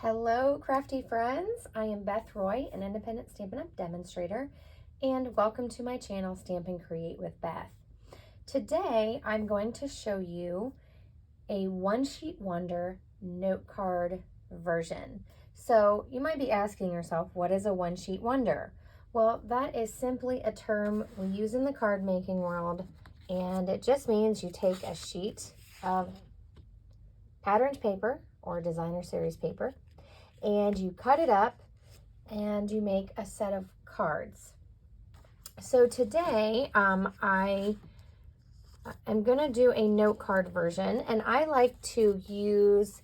Hello, crafty friends. I am Beth Roy, an independent Stampin' Up! Demonstrator, and welcome to my channel, Stamp and Create with Beth. Today, I'm going to show you a one-sheet wonder note card version. So you might be asking yourself, what is a one-sheet wonder? Well, that is simply a term we use in the card making world, and it just means you take a sheet of patterned paper or designer series paper, and you cut it up and you make a set of cards. So today I am going to do a note card version, and I like to use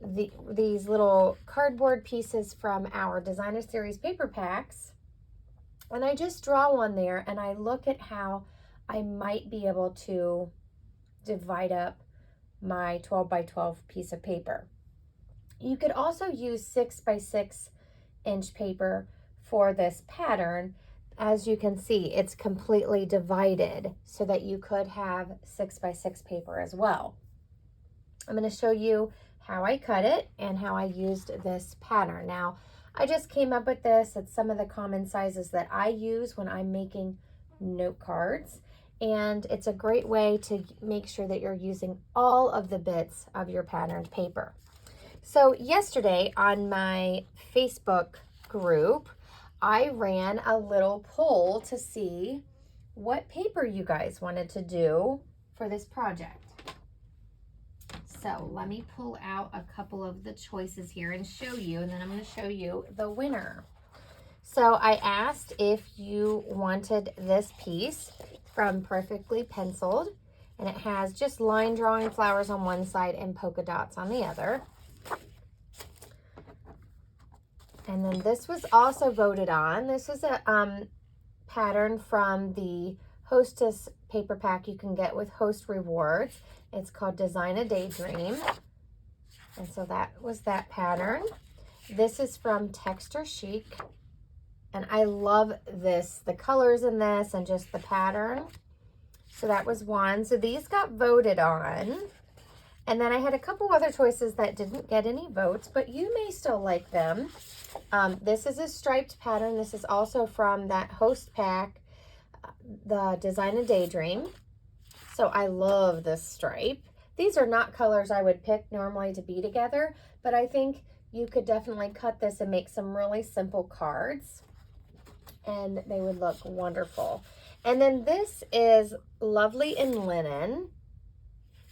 these little cardboard pieces from our designer series paper packs, and I just draw one there and I look at how I might be able to divide up my 12 by 12 piece of paper. You could also use 6 by 6 inch paper for this pattern. As you can see, it's completely divided so that you could have 6 by 6 paper as well. I'm going to show you how I cut it and how I used this pattern. Now, I just came up with this. It's some of the common sizes that I use when I'm making note cards. And it's a great way to make sure that you're using all of the bits of your patterned paper. So yesterday on my Facebook group, I ran a little poll to see what paper you guys wanted to do for this project. So let me pull out a couple of the choices here and show you, and then I'm going to show you the winner. So I asked if you wanted this piece from Perfectly Penciled, and it has just line drawing flowers on one side and polka dots on the other. And then this was also voted on. This is a pattern from the Hostess paper pack you can get with Host Rewards. It's called Design a Daydream. And so that was that pattern. This is from Texture Chic. And I love this, the colors in this and just the pattern. So that was one. So these got voted on. And then I had a couple other choices that didn't get any votes, but you may still like them. This is a striped pattern. This is also from that Host pack, the Design a Daydream. So I love this stripe. These are not colors I would pick normally to be together, but I think you could definitely cut this and make some really simple cards, and they would look wonderful. And then this is Lovely in Linen.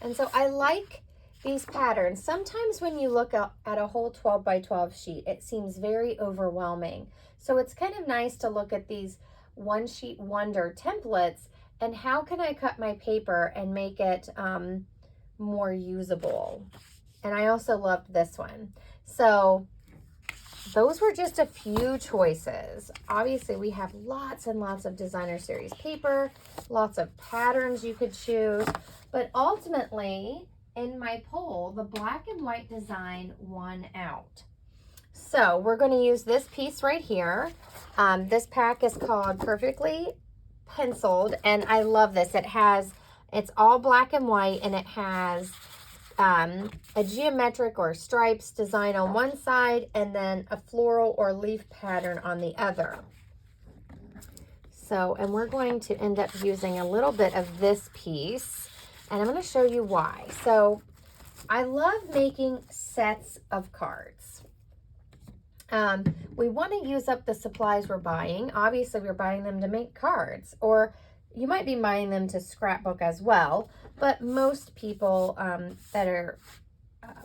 And so I like these patterns. Sometimes when you look at a whole 12 by 12 sheet, it seems very overwhelming. So it's kind of nice to look at these one sheet wonder templates and how can I cut my paper and make it more usable. And I also loved this one. So those were just a few choices. Obviously, we have lots and lots of designer series paper, lots of patterns you could choose, but ultimately, in my poll, the black and white design won out. So we're going to use this piece right here. This pack is called Perfectly Penciled, and I love this. It's all black and white, and it has a geometric or stripes design on one side and then a floral or leaf pattern on the other. So, and we're going to end up using a little bit of this piece, and I'm going to show you why. So I love making sets of cards. We want to use up the supplies we're buying. Obviously, we're buying them to make cards, or you might be buying them to scrapbook as well, but most people that are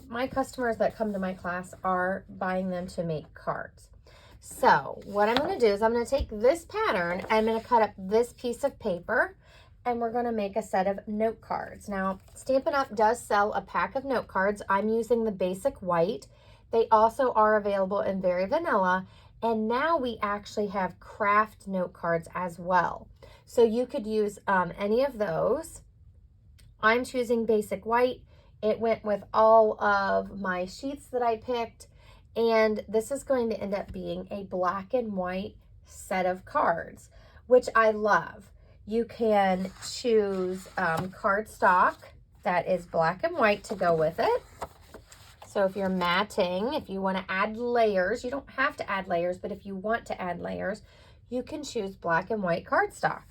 my customers that come to my class are buying them to make cards. So what I'm going to do is I'm going to take this pattern, I'm going to cut up this piece of paper, and we're going to make a set of note cards. Now, Stampin' Up! Does sell a pack of note cards. I'm using the basic white. They also are available in Very Vanilla, and now we actually have craft note cards as well. So you could use any of those. I'm choosing basic white. It went with all of my sheets that I picked, and this is going to end up being a black and white set of cards, which I love. You can choose cardstock that is black and white to go with it. So So if you're matting, if you want to add layers, you don't have to add layers, but if you want to add layers, you can choose black and white cardstock.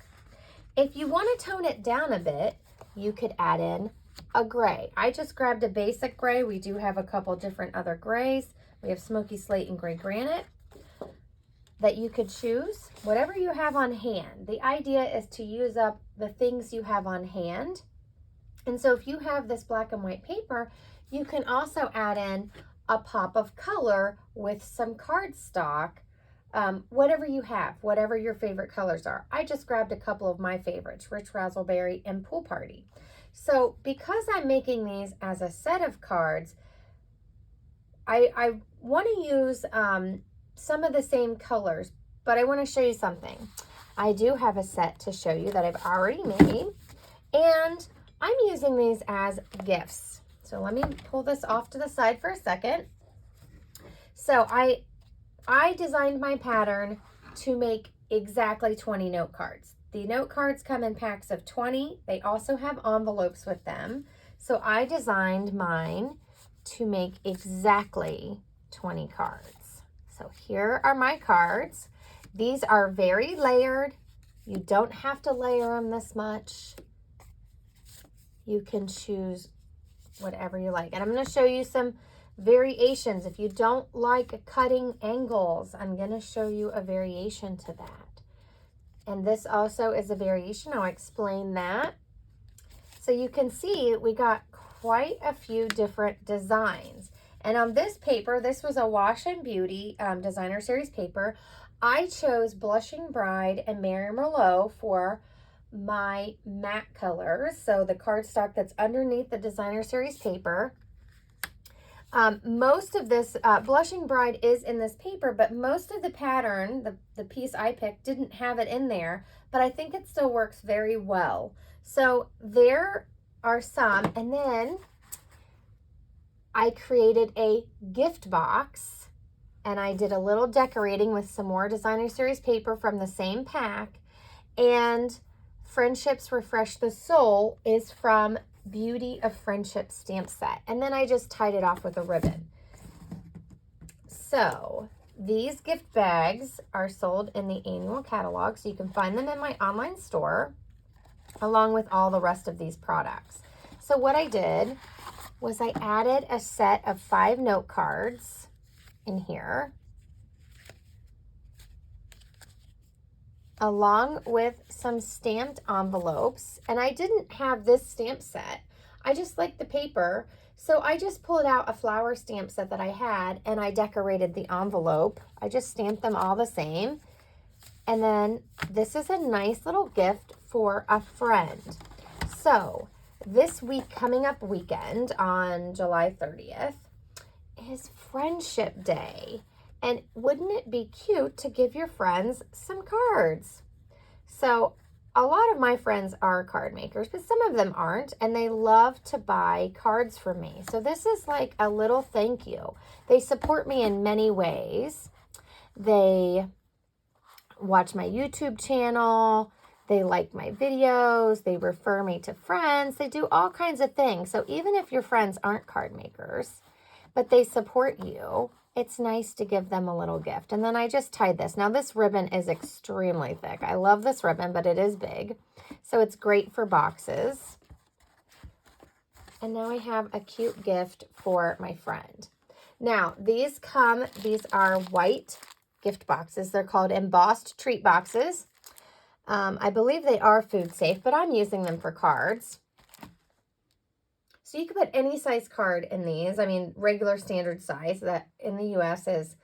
If you want to tone it down a bit, you could add in a gray. I just grabbed a basic gray. We do have a couple different other grays. We have smoky slate and gray granite that you could choose, whatever you have on hand. The idea is to use up the things you have on hand. And so if you have this black and white paper, you can also add in a pop of color with some cardstock, whatever you have, whatever your favorite colors are. I just grabbed a couple of my favorites, Rich Razzleberry and Pool Party. So because I'm making these as a set of cards, I want to use some of the same colors, but I want to show you something. I do have a set to show you that I've already made, and I'm using these as gifts. So let me pull this off to the side for a second. So I designed my pattern to make exactly 20 note cards. The note cards come in packs of 20. They also have envelopes with them. So I designed mine to make exactly 20 cards. So here are my cards. These are very layered. You don't have to layer them this much. You can choose whatever you like. And I'm going to show you some variations. If you don't like cutting angles, I'm going to show you a variation to that. And this also is a variation. I'll explain that. So you can see we got quite a few different designs. And on this paper, this was a Wash and Beauty Designer Series paper. I chose Blushing Bride and Mary Merlot for my matte colors. So the cardstock that's underneath the Designer Series paper. Most of this, Blushing Bride is in this paper, but most of the pattern, the piece I picked, didn't have it in there, but I think it still works very well. So there are some, and then I created a gift box, and I did a little decorating with some more Designer Series paper from the same pack, and Friendships Refresh the Soul is from Beauty of Friendship stamp set. And then I just tied it off with a ribbon. So these gift bags are sold in the annual catalog, so you can find them in my online store along with all the rest of these products. So what I did was I added a set of 5 note cards in here, along with some stamped envelopes. And I didn't have this stamp set. I just liked the paper. So I just pulled out a flower stamp set that I had, and I decorated the envelope. I just stamped them all the same. And then this is a nice little gift for a friend. So this week, coming up weekend on July 30th, is Friendship Day. And wouldn't it be cute to give your friends some cards? So a lot of my friends are card makers, but some of them aren't, and they love to buy cards from me. So this is like a little thank you. They support me in many ways. They watch my YouTube channel. They like my videos. They refer me to friends. They do all kinds of things. So even if your friends aren't card makers, but they support you, it's nice to give them a little gift. And then I just tied this. Now this ribbon is extremely thick. I love this ribbon, but it is big. So it's great for boxes. And now I have a cute gift for my friend. Now these are white gift boxes. They're called embossed treat boxes. I believe they are food safe, but I'm using them for cards. So you can put any size card in these. I mean, regular standard size that in the US is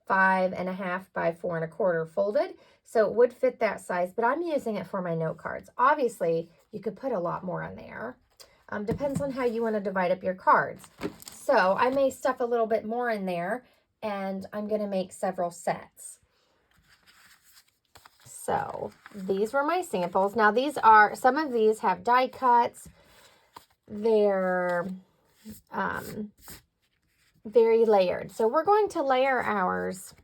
5.5 by 4 1/4 folded. So it would fit that size, but I'm using it for my note cards. Obviously, you could put a lot more in there. Depends on how you want to divide up your cards. So I may stuff a little bit more in there, and I'm going to make several sets. So these were my samples. Now some of these have die cuts. They're very layered. So we're going to layer ours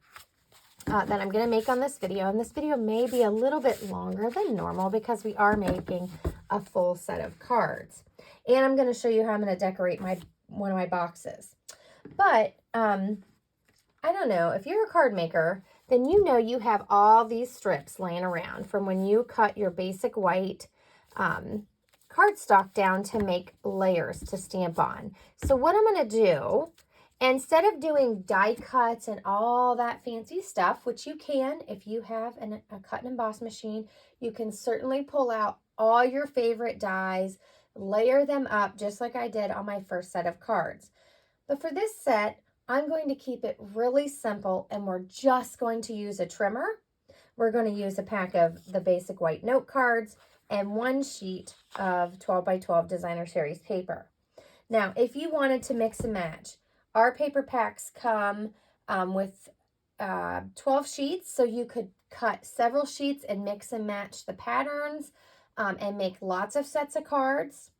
that I'm going to make on this video. And this video may be a little bit longer than normal because we are making a full set of cards. And I'm going to show you how I'm going to decorate one of my boxes. But I don't know, if you're a card maker, then you know you have all these strips laying around from when you cut your basic white cardstock down to make layers to stamp on. So what I'm going to do, instead of doing die cuts and all that fancy stuff, which you can if you have a cut and emboss machine, you can certainly pull out all your favorite dies, layer them up just like I did on my first set of cards. But for this set, I'm going to keep it really simple, and we're just going to use a trimmer. We're going to use a pack of the basic white note cards and 1 sheet of 12 by 12 designer series paper. Now, if you wanted to mix and match, our paper packs come with 12 sheets, so you could cut several sheets and mix and match the patterns and make lots of sets of cards.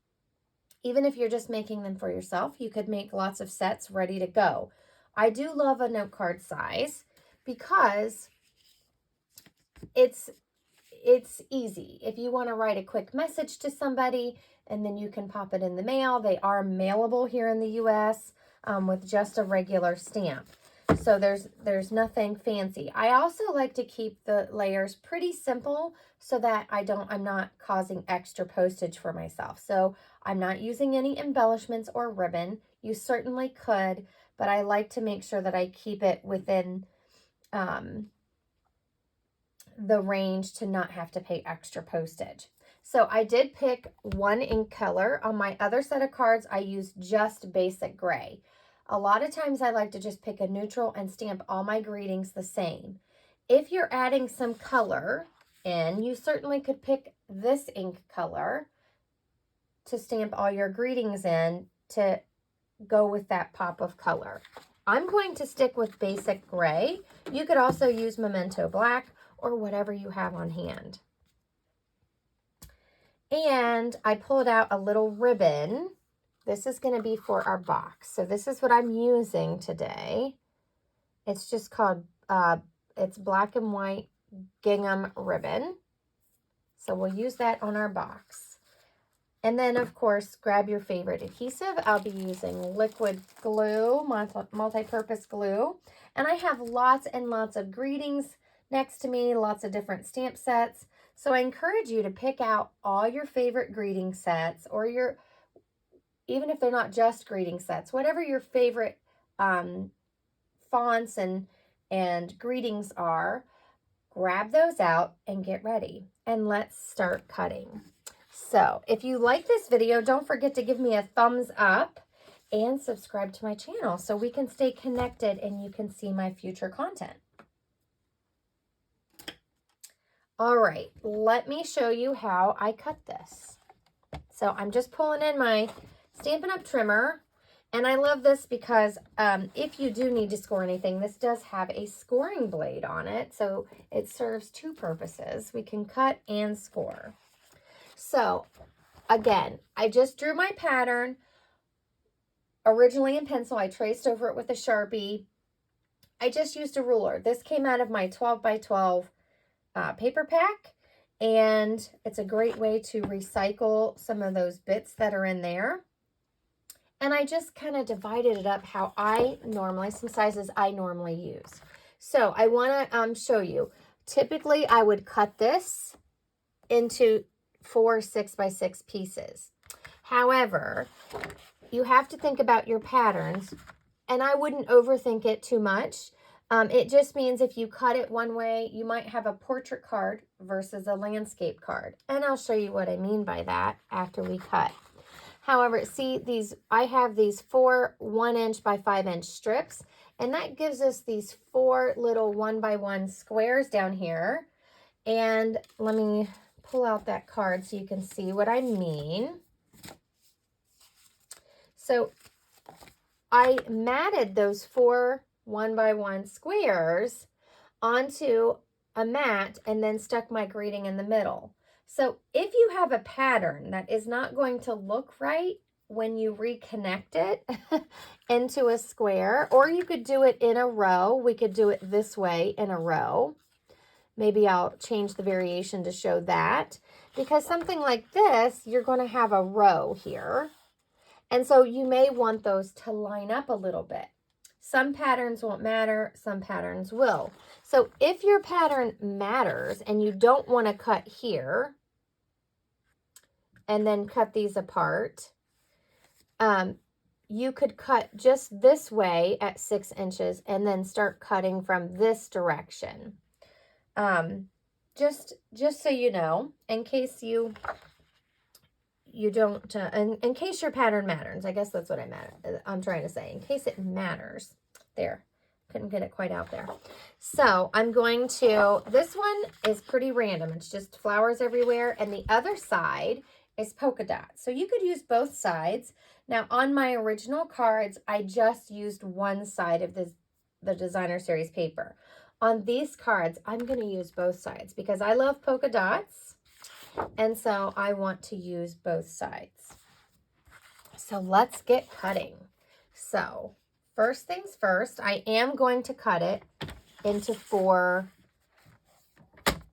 Even if you're just making them for yourself, you could make lots of sets ready to go. I do love a note card size because it's easy. If you want to write a quick message to somebody and then you can pop it in the mail, they are mailable here in the US with just a regular stamp. So there's nothing fancy. I also like to keep the layers pretty simple so that I'm not causing extra postage for myself. So I'm not using any embellishments or ribbon. You certainly could, but I like to make sure that I keep it within the range to not have to pay extra postage. So I did pick 1 ink color. On my other set of cards, I used just basic gray. A lot of times I like to just pick a neutral and stamp all my greetings the same. If you're adding some color in, you certainly could pick this ink color to stamp all your greetings in to go with that pop of color. I'm going to stick with basic gray. You could also use Memento Black or whatever you have on hand. And I pulled out a little ribbon. This is going to be for our box. So this is what I'm using today. It's just called, it's black and white gingham ribbon. So we'll use that on our box. And then, of course, grab your favorite adhesive. I'll be using liquid glue, multi-purpose glue. And I have lots and lots of greetings next to me, lots of different stamp sets. So I encourage you to pick out all your favorite greeting sets, or even if they're not just greeting sets, whatever your favorite fonts and greetings are, grab those out and get ready. And let's start cutting. So if you like this video, don't forget to give me a thumbs up and subscribe to my channel so we can stay connected and you can see my future content. All right, let me show you how I cut this. So I'm just pulling in my Stampin' Up! Trimmer, and I love this because if you do need to score anything, this does have a scoring blade on it, so it serves 2 purposes. We can cut and score. So again, I just drew my pattern. Originally in pencil, I traced over it with a Sharpie. I just used a ruler. This came out of my 12 by 12 paper pack, and it's a great way to recycle some of those bits that are in there. And I just kind of divided it up how some sizes I normally use. So I want to show you. Typically, I would cut this into 4 6 by 6 pieces. However, you have to think about your patterns, and I wouldn't overthink it too much. It just means if you cut it one way, you might have a portrait card versus a landscape card. And I'll show you what I mean by that after we cut. However, see I have these 4 1-inch by 5-inch strips, and that gives us these 4 little 1 by 1 squares down here. And let me pull out that card so you can see what I mean. So I matted those 4 1 by 1 squares onto a mat and then stuck my greeting in the middle. So if you have a pattern that is not going to look right when you reconnect it into a square, or you could do it in a row. We could do it this way in a row. Maybe I'll change the variation to show that, because something like this, you're going to have a row here. And so you may want those to line up a little bit. Some patterns won't matter, some patterns will. So if your pattern matters and you don't want to cut here and then cut these apart, you could cut just this way at 6 inches and then start cutting from this direction. Just so you know, in case you don't, in case your pattern matters, I guess that's what I'm trying to say, in case it matters. There, couldn't get it quite out there. So I'm going to, this one is pretty random. It's just flowers everywhere. And the other side is polka dots. So you could use both sides. Now on my original cards, I just used one side of the designer series paper. On these cards, I'm going to use both sides because I love polka dots. And so I want to use both sides. So let's get cutting. So first things first, I am going to cut it into 4.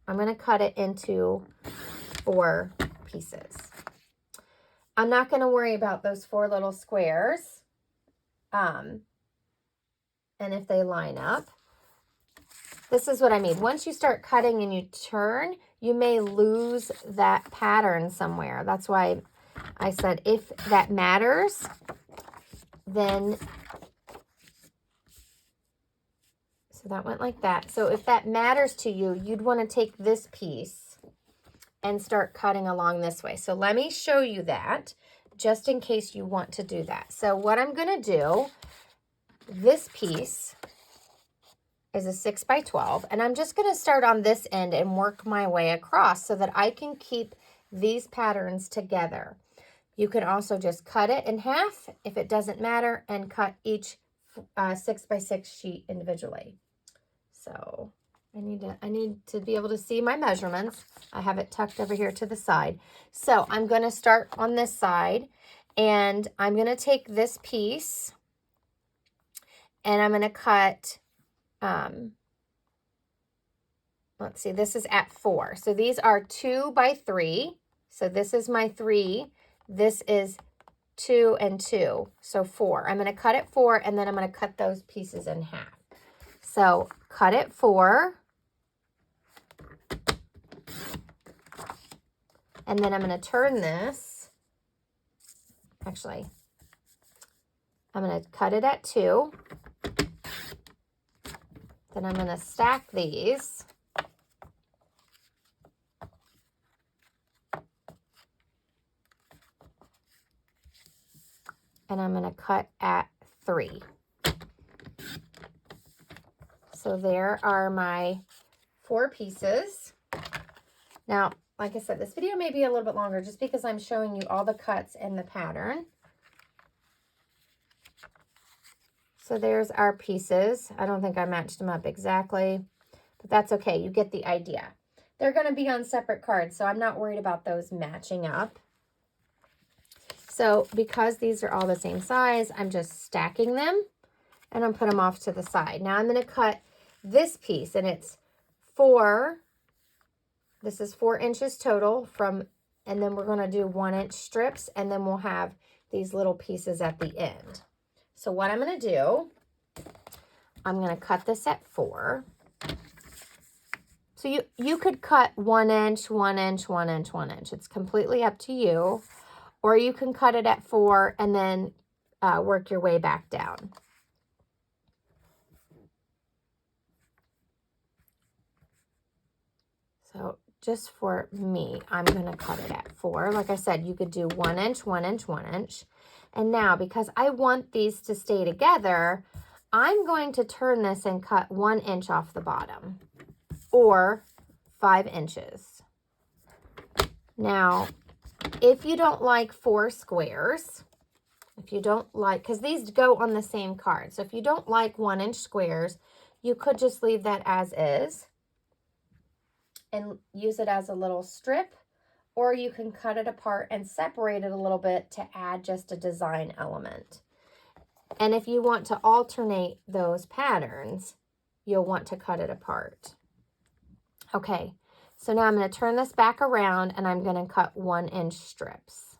I'm going to cut it into 4 pieces. I'm not going to worry about those 4 little squares. And if they line up. This is what I mean. Once you start cutting and you turn, you may lose that pattern somewhere. That's why I said if that matters, then, so that went like that. So if that matters to you, you'd want to take this piece and start cutting along this way. So let me show you that just in case you want to do that. So what I'm going to do, this piece is a 6 by 12, and I'm just going to start on this end and work my way across so that I can keep these patterns together. You can also just cut it in half if it doesn't matter and cut each 6 by 6 sheet individually. So I need to be able to see my measurements. I have it tucked over here to the side. So I'm going to start on this side, and I'm going to take this piece and I'm going to cut, let's see, this is at 4. So these are 2 by 3. So this is my 3. This is 2 and 2. So 4. I'm going to cut at 4, and then I'm going to cut those pieces in half. So cut at 4. And then I'm going to turn this. Actually, I'm going to cut it at 2. Then I'm going to stack these. And I'm going to cut at 3. So there are my 4 pieces. Now, like I said, this video may be a little bit longer just because I'm showing you all the cuts in the pattern. So there's our pieces. I don't think I matched them up exactly, but that's okay. You get the idea. They're going to be on separate cards, so I'm not worried about those matching up. So because these are all the same size, I'm just stacking them and I'm putting them off to the side. Now I'm going to cut this piece, and it's 4. This is 4 inches total from, and then we're going to do 1-inch strips, and then we'll have these little pieces at the end. So what I'm going to do, I'm going to cut this at 4. So you could cut 1 inch, 1 inch, 1 inch, 1 inch. It's completely up to you. Or you can cut it at 4 and then work your way back down. So just for me, I'm going to cut it at 4. Like I said, you could do 1 inch, 1 inch, 1 inch. And now, because I want these to stay together, I'm going to turn this and cut 1 inch off the bottom, or 5 inches. Now, if you don't like 4 squares, if you don't like, because these go on the same card. So if you don't like 1-inch squares, you could just leave that as is and use it as a little strip, or you can cut it apart and separate it a little bit to add just a design element. And if you want to alternate those patterns, you'll want to cut it apart. Okay, so now I'm going to turn this back around and I'm going to cut 1-inch strips.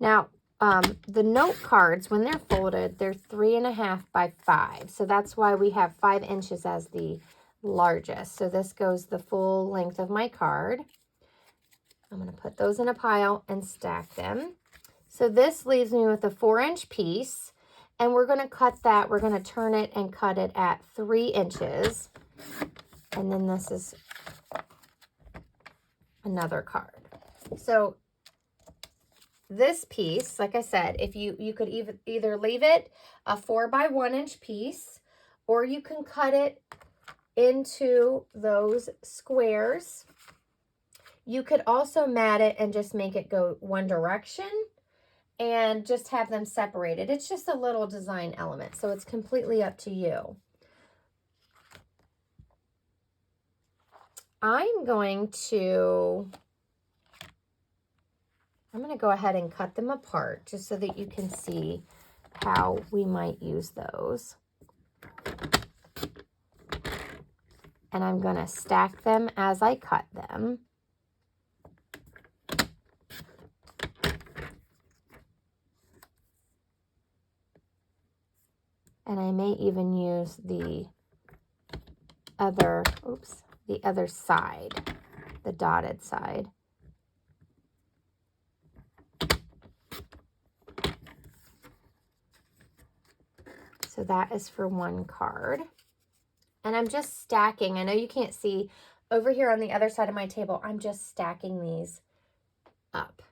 Now, the note cards, when they're folded, they're 3.5 by 5. So that's why we have 5 inches as the largest. So this goes the full length of my card. I'm going to put those in a pile and stack them. So this leaves me with a 4-inch piece. And we're going to cut that. We're going to turn it and cut it at 3 inches. And then this is another card. So this piece, like I said, if you could either leave it a 4 by 1 inch piece, or you can cut it into those squares. You could also mat it and just make it go one direction and just have them separated. It's just a little design element, so it's completely up to you. I'm going to go ahead and cut them apart just so that you can see how we might use those. And I'm going to stack them as I cut them. And I may even use the other side, the dotted side. So that is for one card. And I'm just stacking. I know you can't see over here on the other side of my table. I'm just stacking these up.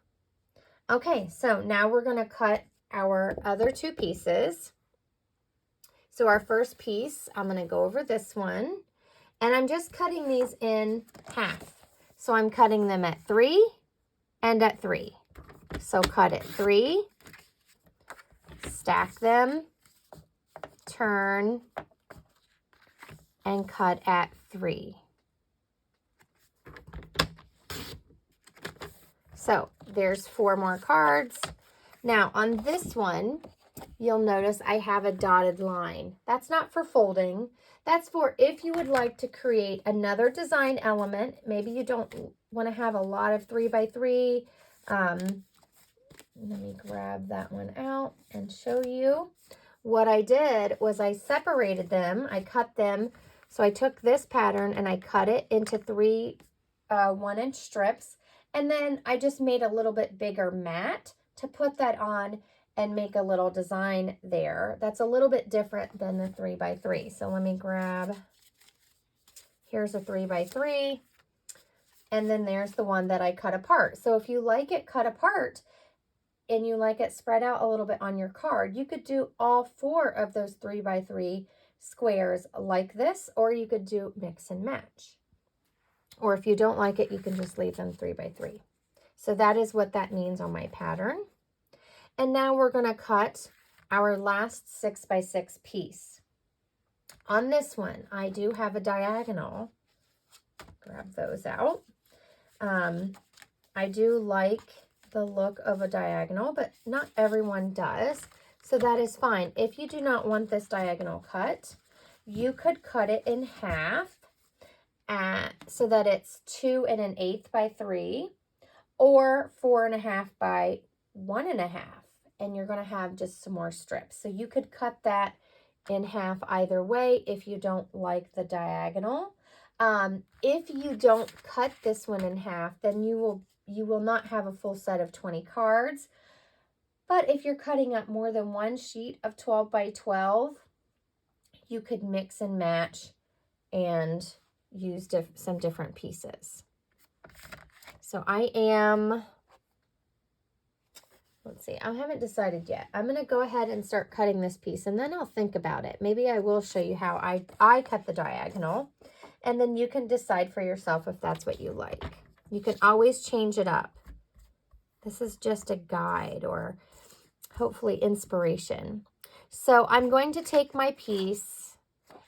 Okay, so now we're going to cut our other 2 pieces. So our first piece, I'm going to go over this one. And I'm just cutting these in half. So I'm cutting them at 3 and at 3. So cut at 3, stack them, turn, and cut at 3. So there's 4 more cards. Now on this one, you'll notice I have a dotted line. That's not for folding. That's for if you would like to create another design element. Maybe you don't want to have a lot of 3 by 3. Let me grab that one out and show you. What I did was I separated them. I cut them. So I took this pattern and I cut it into 3 1-inch strips. And then I just made a little bit bigger mat to put that on and make a little design there. That's a little bit different than the 3 by 3. So let me grab, here's a 3 by 3. And then there's the one that I cut apart. So if you like it cut apart and you like it spread out a little bit on your card, you could do all 4 of those 3 by 3 squares like this, or you could do mix and match. Or if you don't like it, you can just leave them 3 by 3. So that is what that means on my pattern. And now we're going to cut our last 6 by 6 piece. On this one, I do have a diagonal. Grab those out. I do like the look of a diagonal, but not everyone does. So that is fine. If you do not want this diagonal cut, you could cut it in half so that it's 2 1/8 by 3 or 4 1/2 by 1 1/2. And you're going to have just some more strips. So you could cut that in half either way if you don't like the diagonal. If you don't cut this one in half, then you will not have a full set of 20 cards. But if you're cutting up more than one sheet of 12 by 12, you could mix and match and use some different pieces. So I am, let's see, I haven't decided yet. I'm going to go ahead and start cutting this piece, and then I'll think about it. Maybe I will show you how I cut the diagonal, and then you can decide for yourself if that's what you like. You can always change it up. This is just a guide or hopefully inspiration. So I'm going to take my piece,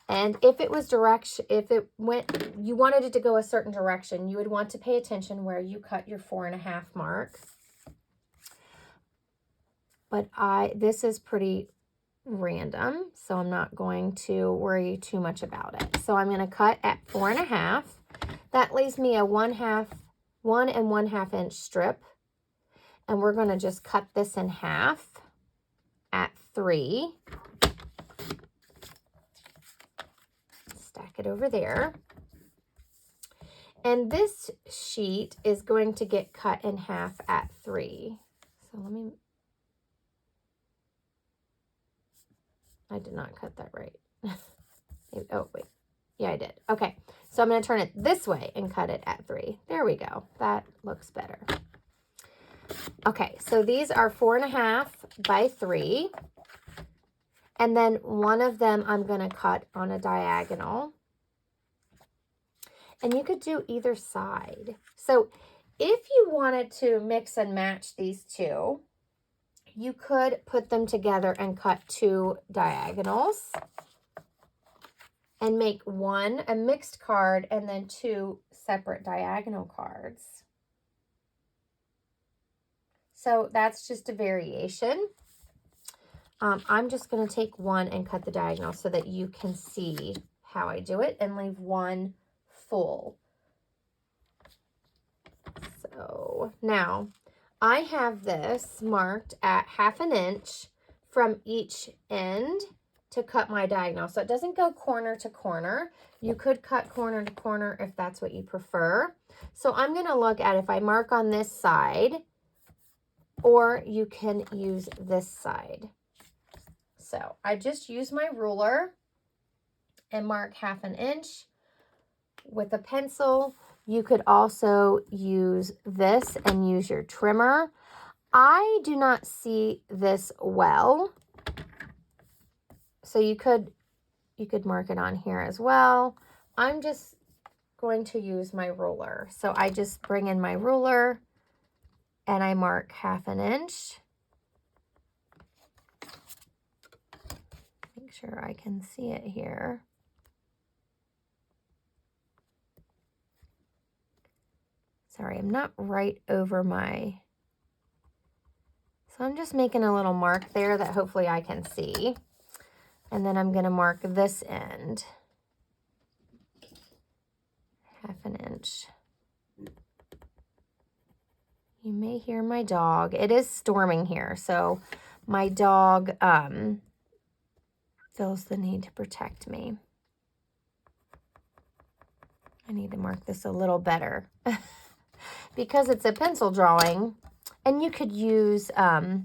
and if it was you wanted it to go a certain direction, you would want to pay attention where you cut your 4 1/2 mark. But this is pretty random, so I'm not going to worry too much about it. So I'm going to cut at 4 1/2. That leaves me a 1 1/2 inch strip. And we're going to just cut this in half at 3. Stack it over there. And this sheet is going to get cut in half at 3. So let me, I did not cut that right. Oh, wait. Yeah, I did. Okay. So I'm going to turn it this way and cut it at 3. There we go. That looks better. Okay. So these are 4.5 by 3. And then one of them I'm going to cut on a diagonal. And you could do either side. So if you wanted to mix and match these two, you could put them together and cut 2 diagonals and make one a mixed card and then 2 separate diagonal cards. So that's just a variation. I'm just going to take one and cut the diagonal so that you can see how I do it and leave one full. So now I have this marked at 1/2 inch from each end to cut my diagonal. So it doesn't go corner to corner. You could cut corner to corner if that's what you prefer. So I'm going to look at if I mark on this side, or you can use this side. So I just use my ruler and mark 1/2 inch with a pencil. You could also use this and use your trimmer. I do not see this well, so you could mark it on here as well. I'm just going to use my ruler. So I just bring in my ruler and I mark 1/2 inch. Make sure I can see it here. Sorry, I'm not right over my... So I'm just making a little mark there that hopefully I can see. And then I'm going to mark this end. 1/2 inch. You may hear my dog. It is storming here, so my dog feels the need to protect me. I need to mark this a little better because it's a pencil drawing, and you could use, I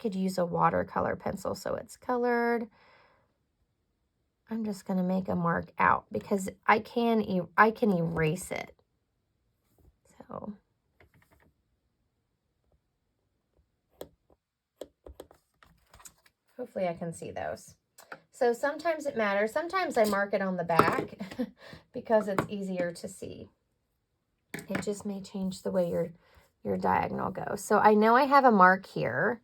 could use a watercolor pencil so it's colored. I'm just going to make a mark out because I can erase it. So hopefully I can see those. So sometimes it matters. Sometimes I mark it on the back because it's easier to see. It just may change the way your diagonal goes. So I know I have a mark here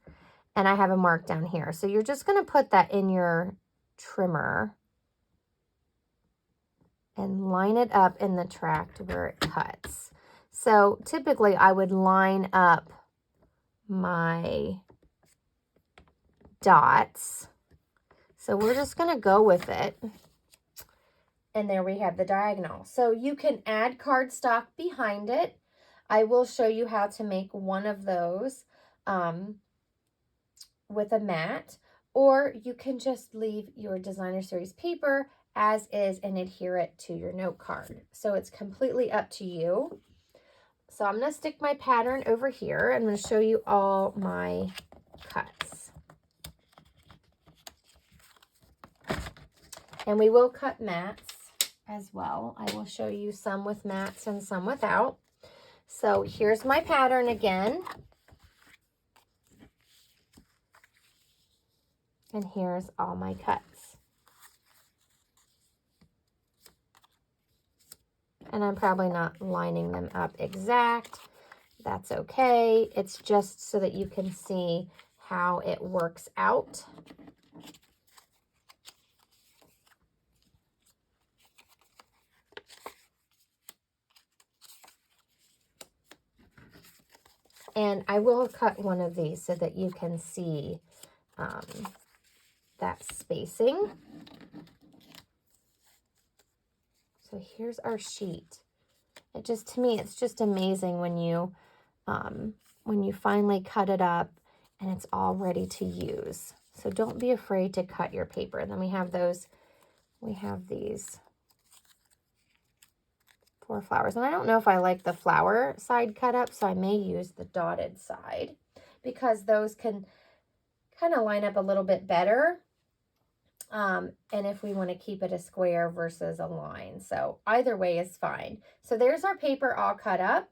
and I have a mark down here. So you're just going to put that in your trimmer and line it up in the tract where it cuts. So typically I would line up my dots. So we're just going to go with it. And there we have the diagonal. So you can add cardstock behind it. I will show you how to make one of those with a mat, or you can just leave your designer series paper as is and adhere it to your note card. So it's completely up to you. So I'm going to stick my pattern over here. I'm going to show you all my cuts. And we will cut mats as well. I will show you some with mats and some without. So here's my pattern again. And here's all my cuts. And I'm probably not lining them up exact. That's okay. It's just so that you can see how it works out. And I will cut one of these so that you can see that spacing. So here's our sheet. To me, it's just amazing when you when you finally cut it up and it's all ready to use. So don't be afraid to cut your paper. And then we have these 4 flowers. And I don't know if I like the flower side cut up, so I may use the dotted side because those can kind of line up a little bit better. And if we want to keep it a square versus a line. So either way is fine. So there's our paper all cut up.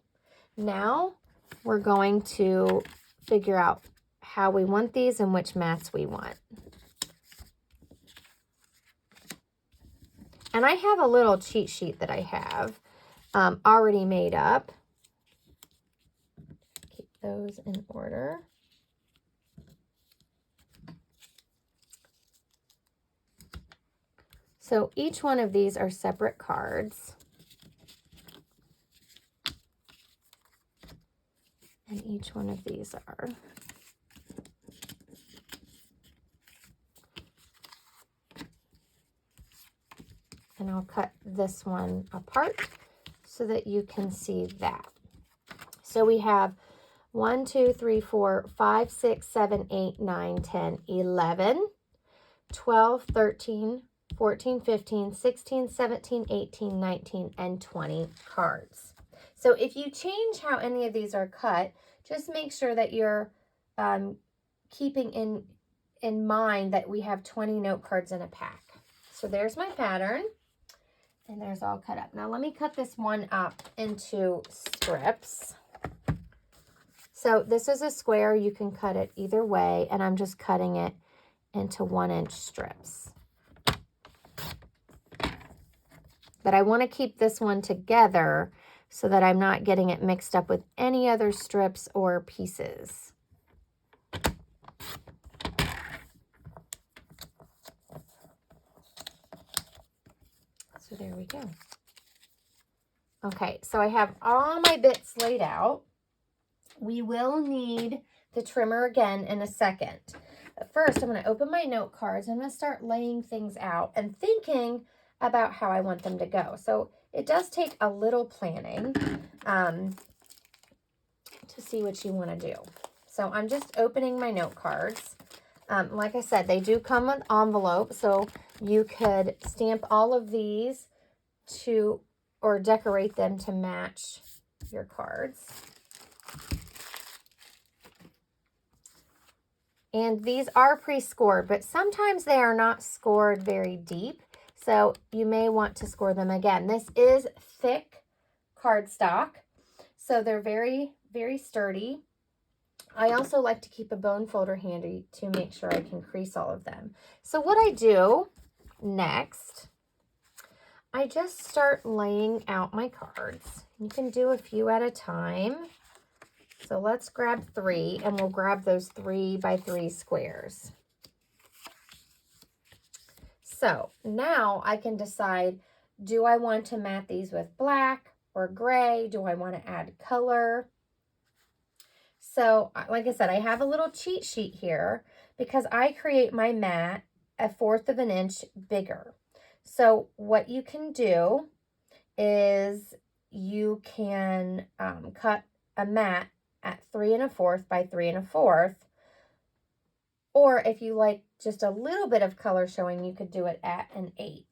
Now we're going to figure out how we want these and which mats we want. And I have a little cheat sheet that I have already made up. Keep those in order. So each one of these are separate cards. And each one of these are. And I'll cut this one apart so that you can see that. So we have 1, 2, 3, 4, 5, 6, 7, 8, 9, 10, 11, 12, 13, 14, 15, 16, 17, 18, 19, and 20 cards. So if you change how any of these are cut, just make sure that you're keeping in mind that we have 20 note cards in a pack. So there's my pattern, and there's all cut up. Now let me cut this one up into strips. So this is a square. You can cut it either way, and I'm just cutting it into 1-inch strips. But I want to keep this one together so that I'm not getting it mixed up with any other strips or pieces. So there we go. Okay, so I have all my bits laid out. We will need the trimmer again in a second. But first, I'm going to open my note cards. I'm going to start laying things out and thinking about how I want them to go. So it does take a little planning to see what you want to do. So I'm just opening my note cards. Like I said, they do come with envelopes, so you could stamp all of these to, or decorate them to match your cards. And these are pre-scored, but sometimes they are not scored very deep. So you may want to score them again. This is thick cardstock, so they're very, very sturdy. I also like to keep a bone folder handy to make sure I can crease all of them. So what I do next, I just start laying out my cards. You can do a few at a time. So let's grab 3, and we'll grab those 3 by 3 squares. So now I can decide, do I want to mat these with black or gray? Do I want to add color? So like I said, I have a little cheat sheet here because I create my mat 1/4 of an inch bigger. So what you can do is you can cut a mat at 3 1/4 by 3 1/4. Or if you like just a little bit of color showing, you could do it at 1/8.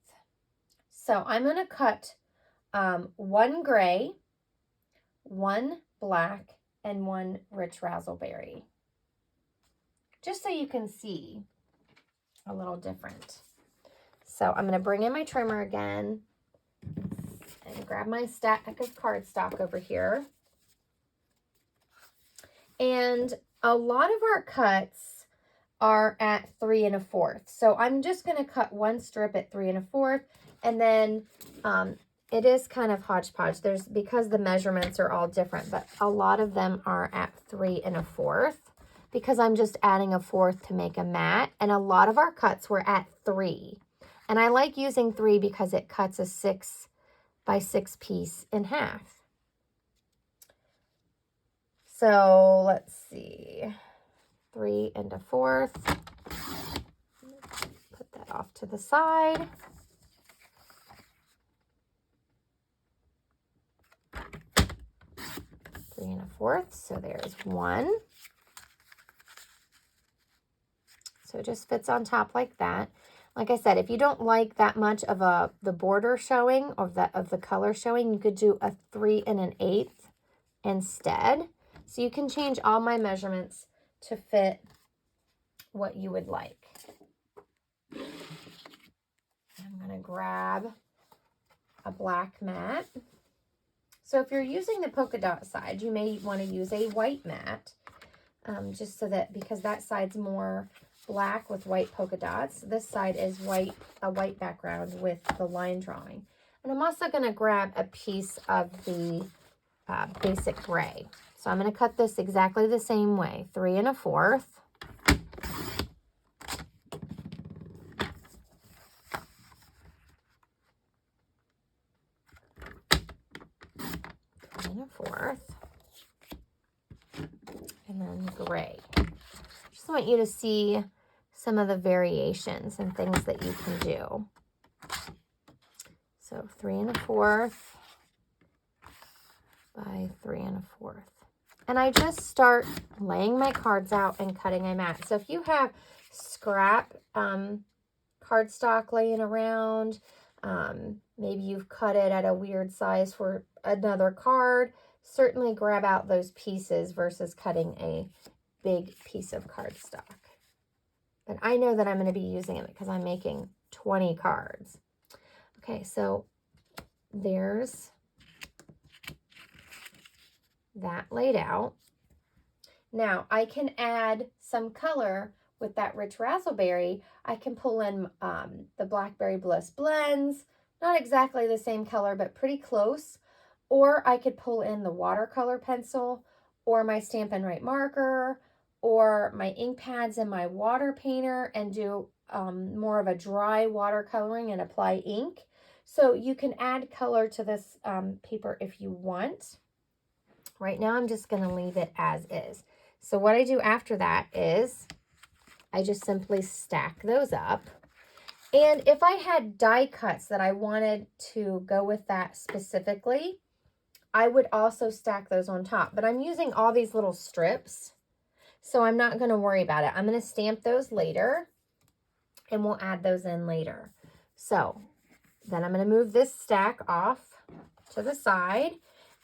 So I'm going to cut 1 gray, 1 black, and 1 rich razzleberry. Just so you can see a little different. So I'm going to bring in my trimmer again and grab my stack of cardstock over here. And a lot of our cuts are at 3 1/4. So I'm just going to cut 1 strip at 3 1/4, and then it is kind of hodgepodge. Because the measurements are all different, but a lot of them are at 3 1/4 because I'm just adding 1/4 to make a mat, and a lot of our cuts were at 3. And I like using 3 because it cuts a 6 by 6 piece in half. So let's see. 3 1/4. Put that off to the side. Three 1/4. So there's 1. So it just fits on top like that. Like I said, if you don't like that much of the border showing of the color showing, you could do a 3 1/8 instead. So you can change all my measurements to fit what you would like. I'm going to grab a black mat. So if you're using the polka dot side, you may want to use a white mat, just so that, because that side's more black with white polka dots. This side is white, a white background with the line drawing. And I'm also going to grab a piece of the basic gray. So I'm going to cut this exactly the same way, 3 1/4. And then gray. Just want you to see some of the variations and things that you can do. So 3 1/4 by 3 1/4. And I just start laying my cards out and cutting my mat. So if you have scrap cardstock laying around, maybe you've cut it at a weird size for another card, certainly grab out those pieces versus cutting a big piece of cardstock. But I know that I'm going to be using it because I'm making 20 cards. Okay, so there's that laid out. Now I can add some color with that rich razzleberry. I can pull in the Blackberry Bliss blends, not exactly the same color, but pretty close. Or I could pull in the watercolor pencil or my Stampin' Right marker or my ink pads and my water painter and do more of a dry watercoloring and apply ink. So you can add color to this paper if you want. Right now I'm just going to leave it as is. So what I do after that is I just simply stack those up. And if I had die cuts that I wanted to go with that specifically, I would also stack those on top. But I'm using all these little strips, so I'm not going to worry about it. I'm going to stamp those later, and we'll add those in later. So then I'm going to move this stack off to the side,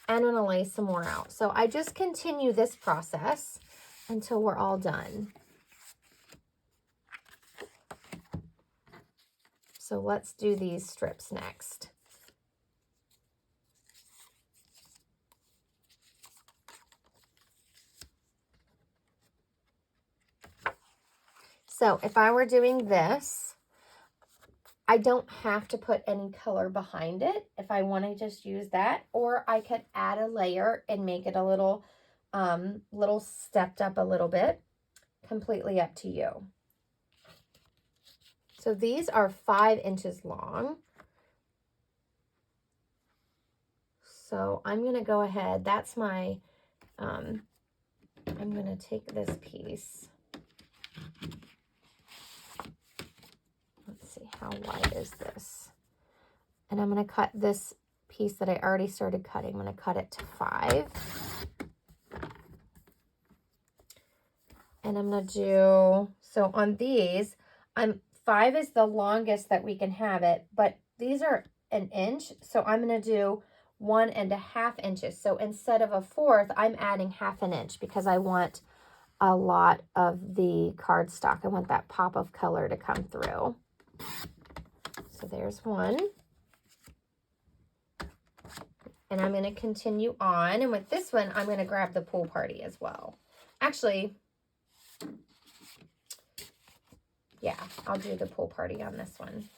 and I'm going to lay some more out. So I just continue this process until we're all done. So let's do these strips next. So if I were doing this, I don't have to put any color behind it if I want to just use that, or I could add a layer and make it a little stepped up a little bit. Completely up to you. So these are 5 inches long. So I'm going to go ahead. That's my, I'm going to take this piece. Let's see, how wide is this? And I'm going to cut this piece that I already started cutting. I'm going to cut it to 5. And I'm going to do, so on these, 5 is the longest that we can have it, but these are 1 inch. So I'm going to do 1 1/2 inches. So instead of 1/4, I'm adding 1/2 inch because I want a lot of the cardstock. I want that pop of color to come through. So there's 1. And I'm going to continue on. And with this one, I'm going to grab the pool party as well. Actually, yeah, I'll do the pool party on this one.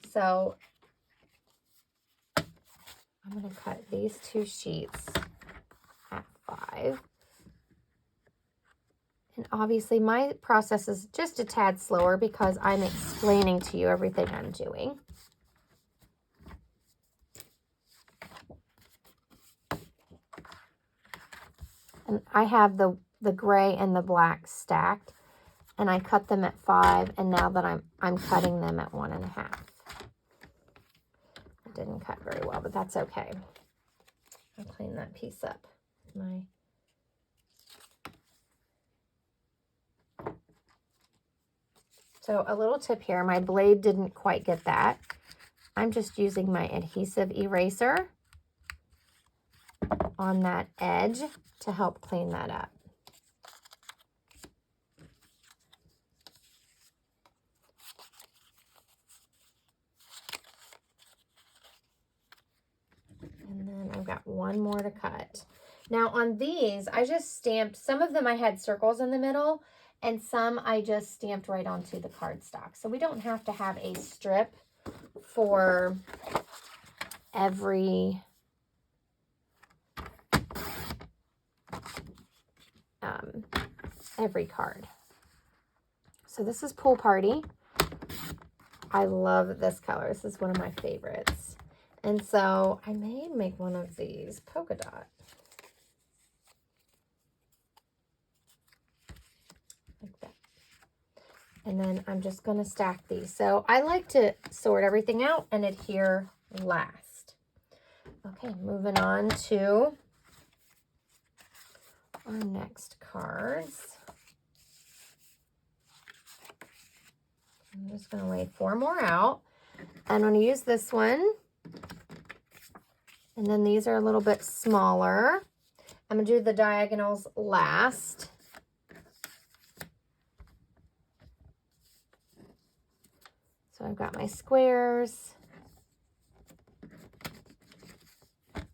So I'm going to cut these 2 sheets at 5. And obviously my process is just a tad slower because I'm explaining to you everything I'm doing. And I have the gray and the black stacked, and I cut them at 5, and now that I'm cutting them at 1 1/2. It didn't cut very well, but that's okay. I'll clean that piece up with my So a little tip here, my blade didn't quite get that. I'm just using my adhesive eraser on that edge to help clean that up. And then I've got one more to cut. Now on these, I just stamped, some of them I had circles in the middle, and some I just stamped right onto the cardstock. So we don't have to have a strip for every card. So this is Pool Party. I love this color. This is one of my favorites. And so I may make one of these polka dot. Like that. And then I'm just going to stack these. So I like to sort everything out and adhere last. Okay, moving on to our next cards. I'm just going to lay 4 more out. I'm going to use this one. And then these are a little bit smaller. I'm going to do the diagonals last. So I've got my squares. Let's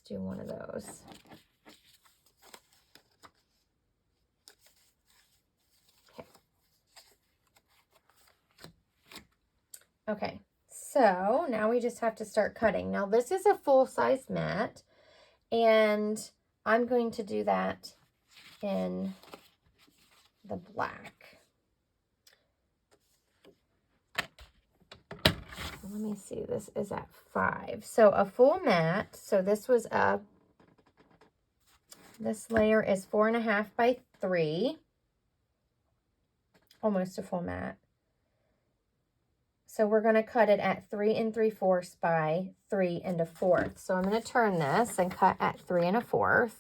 do one of those. Okay, so now we just have to start cutting. Now this is a full-size mat, and I'm going to do that in the black. Let me see, this is at 5. So a full mat, so this was this layer is 4.5 by 3, almost a full mat. So we're going to cut it at 3 3/4 by 3 1/4. So I'm going to turn this and cut at 3 1/4.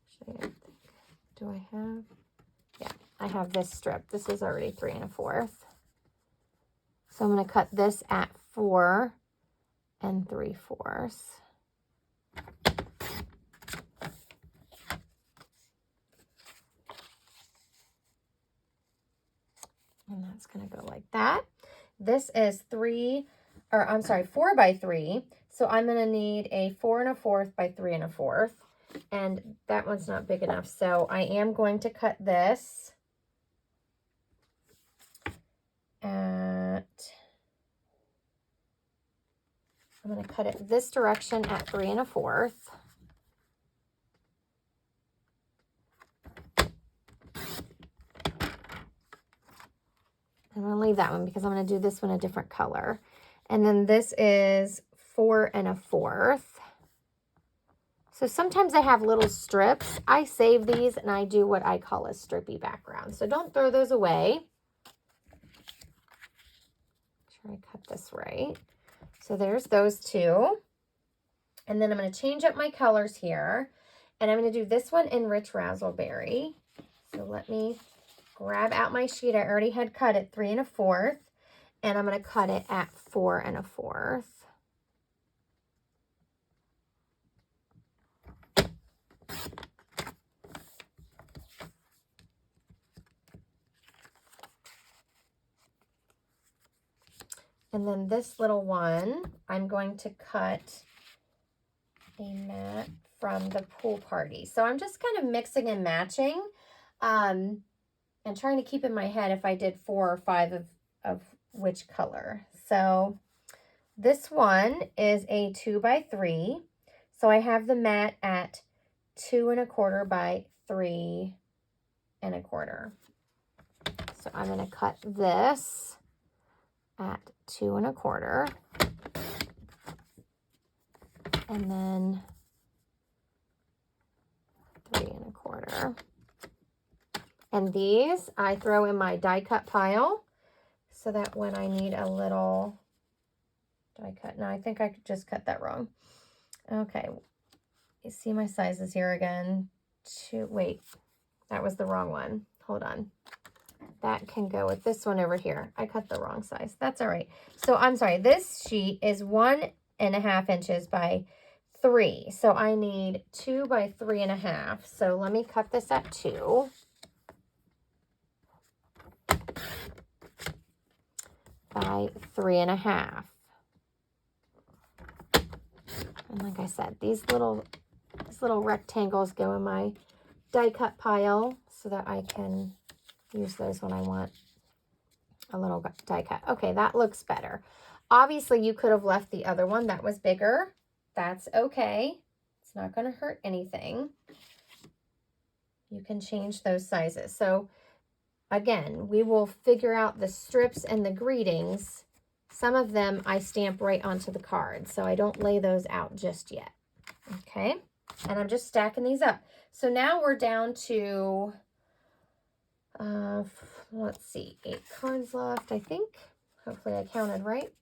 Actually, do I have? Yeah, I have this strip. This is already 3 1/4. So I'm going to cut this at 4 3/4. And that's going to go like that. This is 4 by 3. So I'm going to need a 4 1/4 by 3 1/4. And that one's not big enough. So I am going to cut this I'm going to cut it this direction at 3 1/4. I'm going to leave that one because I'm going to do this one a different color. And then this is 4 1/4. So sometimes I have little strips. I save these and I do what I call a strippy background. So don't throw those away. Make sure I cut this right. So there's those two. And then I'm going to change up my colors here. And I'm going to do this one in Rich Razzleberry. So let me grab out my sheet. I already had cut it 3 1/4, and I'm going to cut it at 4 1/4. And then this little one, I'm going to cut a mat from the Pool Party. So I'm just kind of mixing and matching. And trying to keep in my head if I did 4 or 5 of which color. So this one is a 2 by 3. So I have the mat at 2 1/4 by 3 1/4. So I'm going to cut this at 2 1/4. And then 3 1/4. And these I throw in my die cut pile so that when I need a little die cut, no, I think I just cut that wrong. Okay, you see my sizes here again. that was the wrong one. Hold on. That can go with this one over here. I cut the wrong size. That's all right. So I'm sorry. This sheet is 1.5 inches by 3. So I need 2 by 3.5. So let me cut this at 2 by 3.5. And like I said, these little rectangles go in my die cut pile so that I can use those when I want a little die cut. Okay, that looks better. Obviously, you could have left the other one that was bigger. That's okay. It's not going to hurt anything. You can change those sizes. So again, we will figure out the strips and the greetings. Some of them I stamp right onto the card, so I don't lay those out just yet. Okay, and I'm just stacking these up. So now we're down to, let's see, 8 cards left, I think. Hopefully I counted right.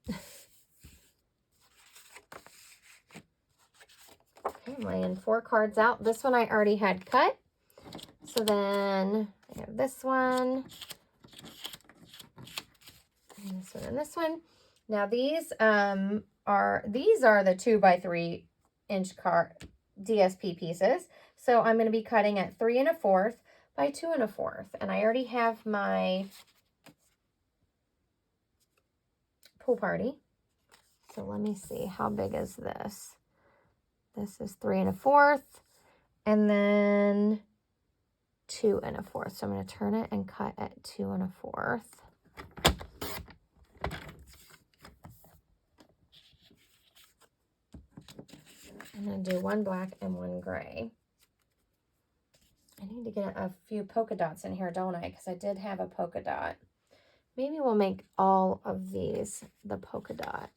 Okay, I'm laying 4 cards out. This one I already had cut. So then I have this one, and this one, and this one. Now these are the 2 by 3 inch card DSP pieces. So I'm going to be cutting at 3 1/4 by 2 1/4. And I already have my pool party. So let me see, how big is this? This is 3 1/4 and then 2 1/4. So I'm going to turn it and cut at 2 1/4. I'm going to do 1 black and 1 gray. I need to get a few polka dots in here, don't I? Because I did have a polka dot. Maybe we'll make all of these the polka dot.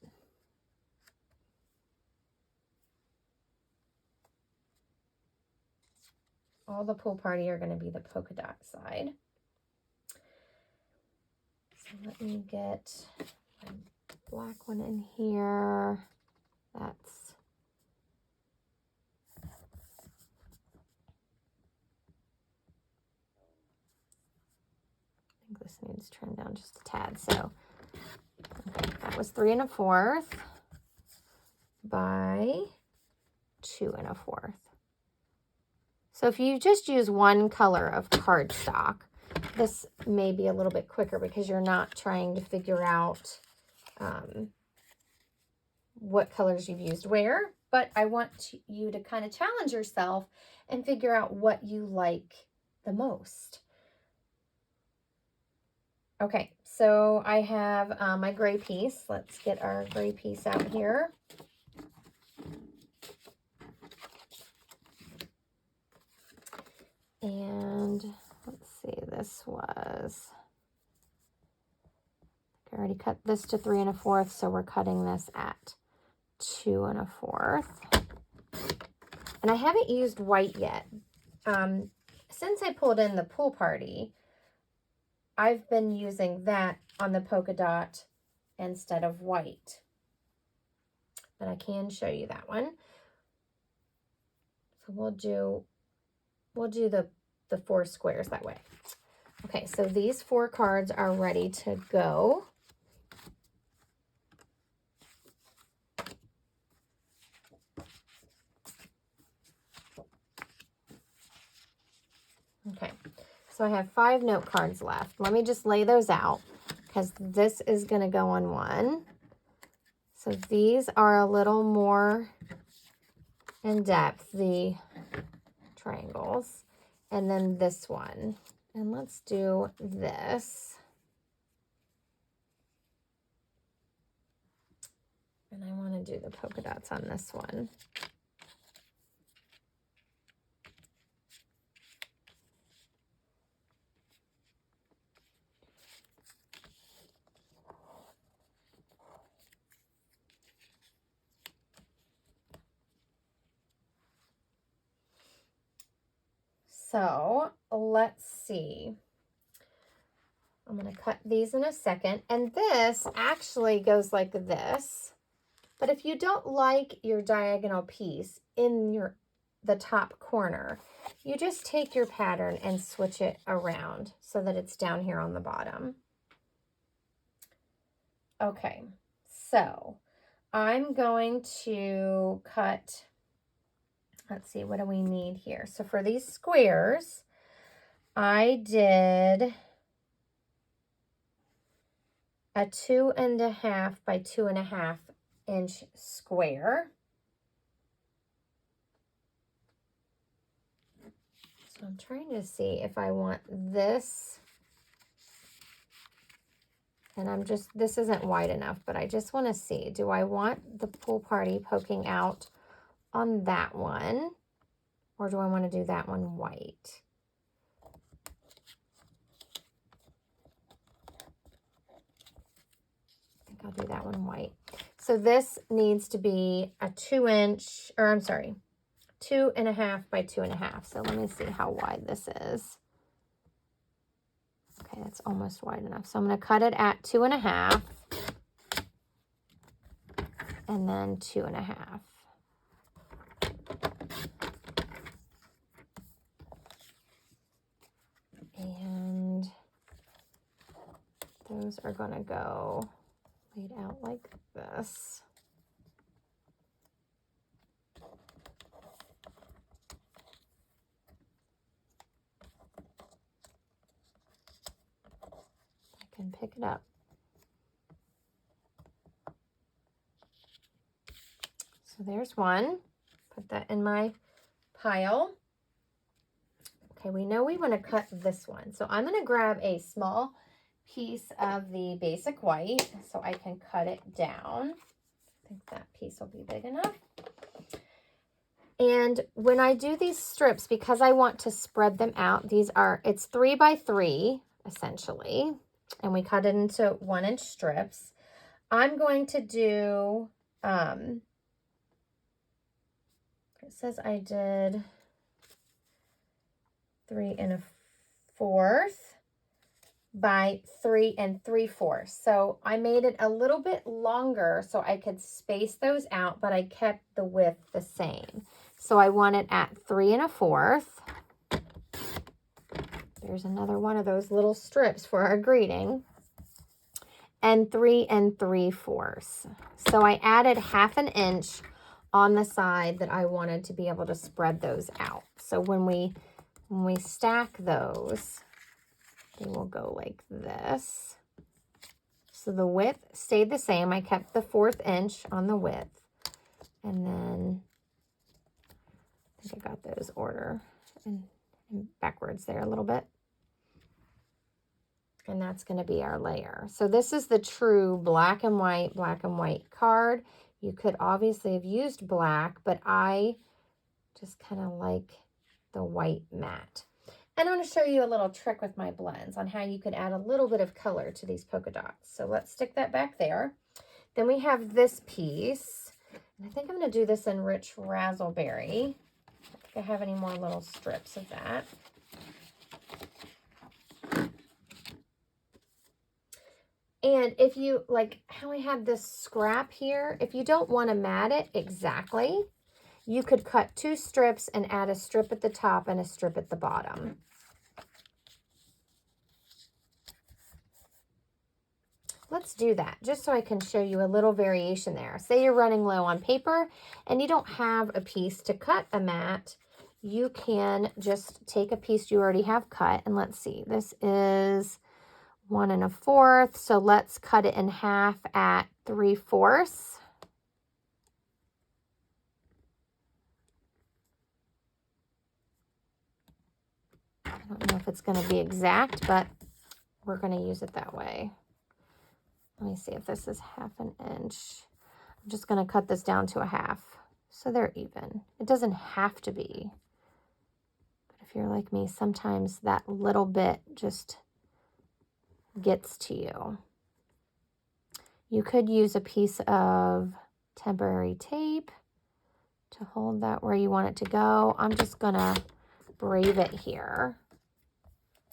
All the pool party are going to be the polka dot side. So let me get my black one in here. That's, I think this needs trimmed down just a tad. So, okay, that was 3 1/4 by 2 1/4. So if you just use one color of cardstock, this may be a little bit quicker because you're not trying to figure out what colors you've used where, but I want you to kind of challenge yourself and figure out what you like the most. Okay, so I have my gray piece. Let's get our gray piece out here. And let's see, this was, I already cut this to 3 1/4, so we're cutting this at 2 1/4. And I haven't used white yet. Since I pulled in the pool party, I've been using that on the polka dot instead of white. But I can show you that one. So we'll do the 4 squares that way. Okay, so these 4 cards are ready to go. Okay, so I have 5 note cards left. Let me just lay those out because this is going to go on one. So these are a little more in depth, the triangles. And then this one. And let's do this. And I want to do the polka dots on this one. So let's see. I'm going to cut these in a second. And this actually goes like this. But if you don't like your diagonal piece in your the top corner, you just take your pattern and switch it around so that it's down here on the bottom. Okay, so I'm going to cut, let's see, what do we need here? So for these squares, I did a 2.5 by 2.5 inch square. So I'm trying to see if I want this, and this isn't wide enough, but I just want to see, do I want the pool party poking out on that one, or do I want to do that one white? I'll do that one white. So this needs to be a 2.5 by 2.5. So let me see how wide this is. Okay, that's almost wide enough. So I'm going to cut it at 2.5 and then 2.5. And those are going to go laid out like this. I can pick it up. So there's one. Put that in my pile. Okay, we know we want to cut this one. So I'm going to grab a small piece of the basic white so I can cut it down. I think that piece will be big enough. And when I do these strips, because I want to spread them out, it's 3 by 3 essentially, and we cut it into 1-inch strips. I'm going to do, it says I did 3 1/4 by 3 3/4. So I made it a little bit longer so I could space those out, but I kept the width the same. So I want it at 3 1/4. There's another one of those little strips for our greeting. And 3 3/4. So I added 1/2 inch on the side that I wanted to be able to spread those out. So when we stack those, they will go like this. So the width stayed the same. I kept the 1/4 inch on the width. And then I think I got those order and backwards there a little bit. And that's going to be our layer. So this is the true black and white card. You could obviously have used black, but I just kind of like the white matte. And I'm going to show you a little trick with my blends on how you could add a little bit of color to these polka dots. So let's stick that back there. Then we have this piece. And I think I'm going to do this in Rich Razzleberry. I don't think I have any more little strips of that. And if you, like how I have this scrap here, if you don't want to mat it exactly, you could cut 2 strips and add a strip at the top and a strip at the bottom. Let's do that just so I can show you a little variation there. Say you're running low on paper and you don't have a piece to cut a mat. You can just take a piece you already have cut, and let's see, this is 1 1/4. So let's cut it in half at 3/4. I don't know if it's going to be exact, but we're going to use it that way. Let me see if this is 1/2 inch. I'm just going to cut this down to 1/2 so they're even. It doesn't have to be. But if you're like me, sometimes that little bit just gets to you. You could use a piece of temporary tape to hold that where you want it to go. I'm just going to brave it here.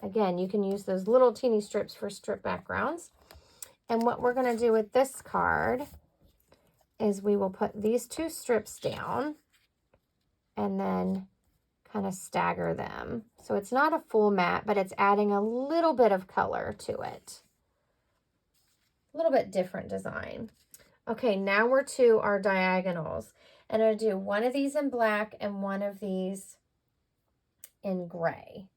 Again, you can use those little teeny strips for strip backgrounds. And what we're going to do with this card is we will put these 2 strips down, and then kind of stagger them. So it's not a full mat, but it's adding a little bit of color to it. A little bit different design. Okay, now we're to our diagonals. And I'm going to do one of these in black and one of these in gray.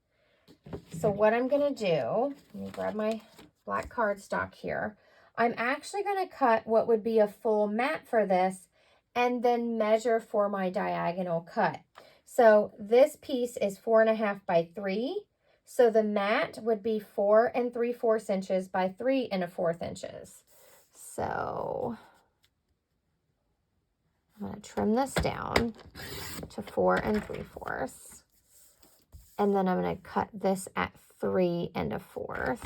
So what I'm going to do, let me grab my black cardstock here. I'm actually going to cut what would be a full mat for this and then measure for my diagonal cut. So this piece is 4.5 by 3. So the mat would be 4 3/4 inches by 3 1/4 inches. So I'm going to trim this down to 4 3/4. And then I'm going to cut this at 3 1/4.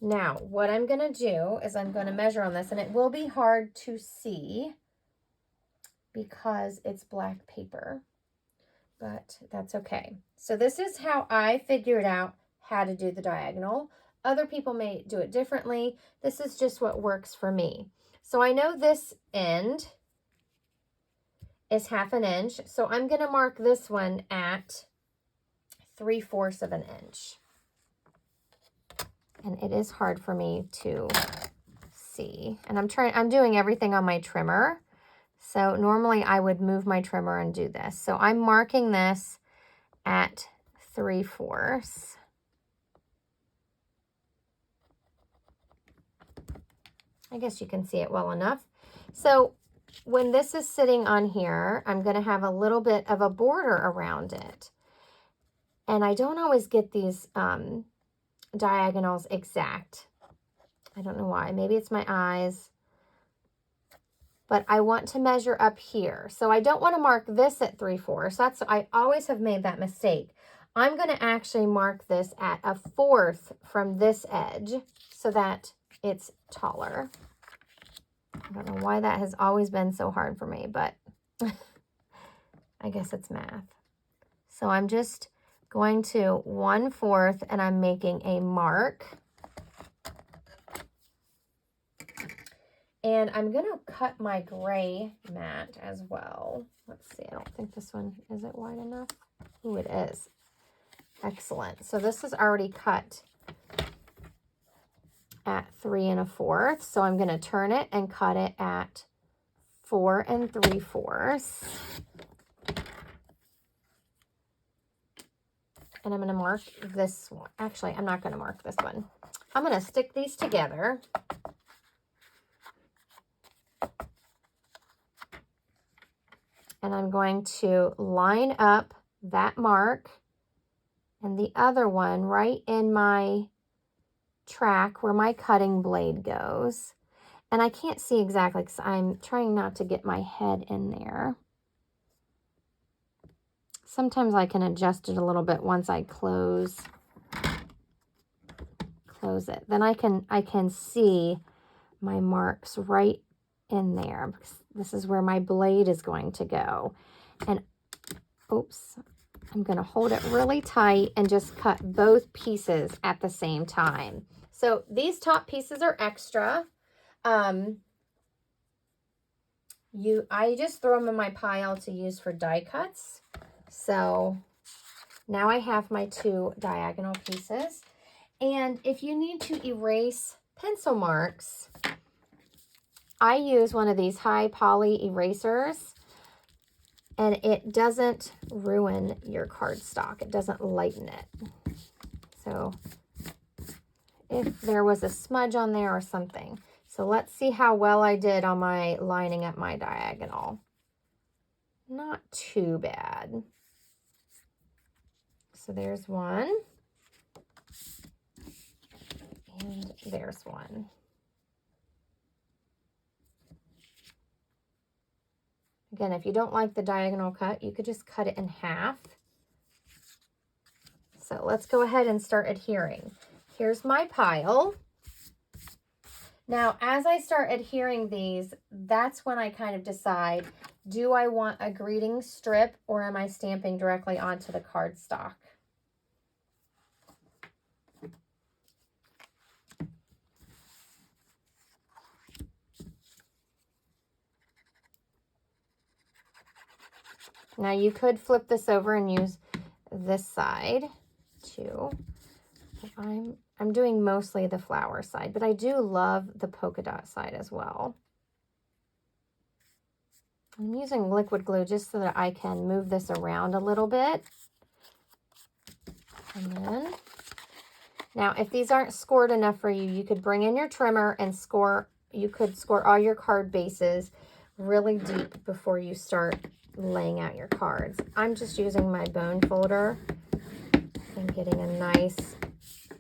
Now, what I'm going to do is I'm going to measure on this, and it will be hard to see because it's black paper, but that's okay. So this is how I figured out how to do the diagonal. Other people may do it differently. This is just what works for me. So I know this end is 1/2 inch, so I'm going to mark this one at 3/4 inch. And it is hard for me to see. And I'm doing everything on my trimmer. So normally I would move my trimmer and do this. So I'm marking this at 3/4. I guess you can see it well enough. So when this is sitting on here, I'm going to have a little bit of a border around it. And I don't always get these diagonals exact. I don't know why. Maybe it's my eyes. But I want to measure up here. So I don't want to mark this at 3/4. I always have made that mistake. I'm going to actually mark this at 1/4 from this edge so that it's taller. I don't know why that has always been so hard for me, but I guess it's math. So I'm just going to 1/4 and I'm making a mark. And I'm going to cut my gray mat as well. Let's see. I don't think this one, is it wide enough? Ooh, it is. Excellent. So this is already cut at 3 1/4. So I'm going to turn it and cut it at 4 3/4. And I'm going to mark this one. Actually, I'm not going to mark this one. I'm going to stick these together. And I'm going to line up that mark and the other one right in my track where my cutting blade goes. And I can't see exactly because I'm trying not to get my head in there. Sometimes I can adjust it a little bit once I close it. Then I can see my marks right in there. This is where my blade is going to go. And oops, I'm going to hold it really tight and just cut both pieces at the same time. So these top pieces are extra. I just throw them in my pile to use for die cuts. So now I have my 2 diagonal pieces. And if you need to erase pencil marks, I use one of these high poly erasers, and it doesn't ruin your cardstock. It doesn't lighten it. So if there was a smudge on there or something. So let's see how well I did on my lining up my diagonal. Not too bad. So there's one. And there's one. Again, if you don't like the diagonal cut, you could just cut it in half. So let's go ahead and start adhering. Here's my pile. Now, as I start adhering these, that's when I kind of decide, do I want a greeting strip or am I stamping directly onto the cardstock? Now you could flip this over and use this side too. I'm doing mostly the flower side, but I do love the polka dot side as well. I'm using liquid glue just so that I can move this around a little bit. And then, now if these aren't scored enough for you, you could bring in your trimmer and score. You could score all your card bases really deep before you start laying out your cards. I'm just using my bone folder and getting a nice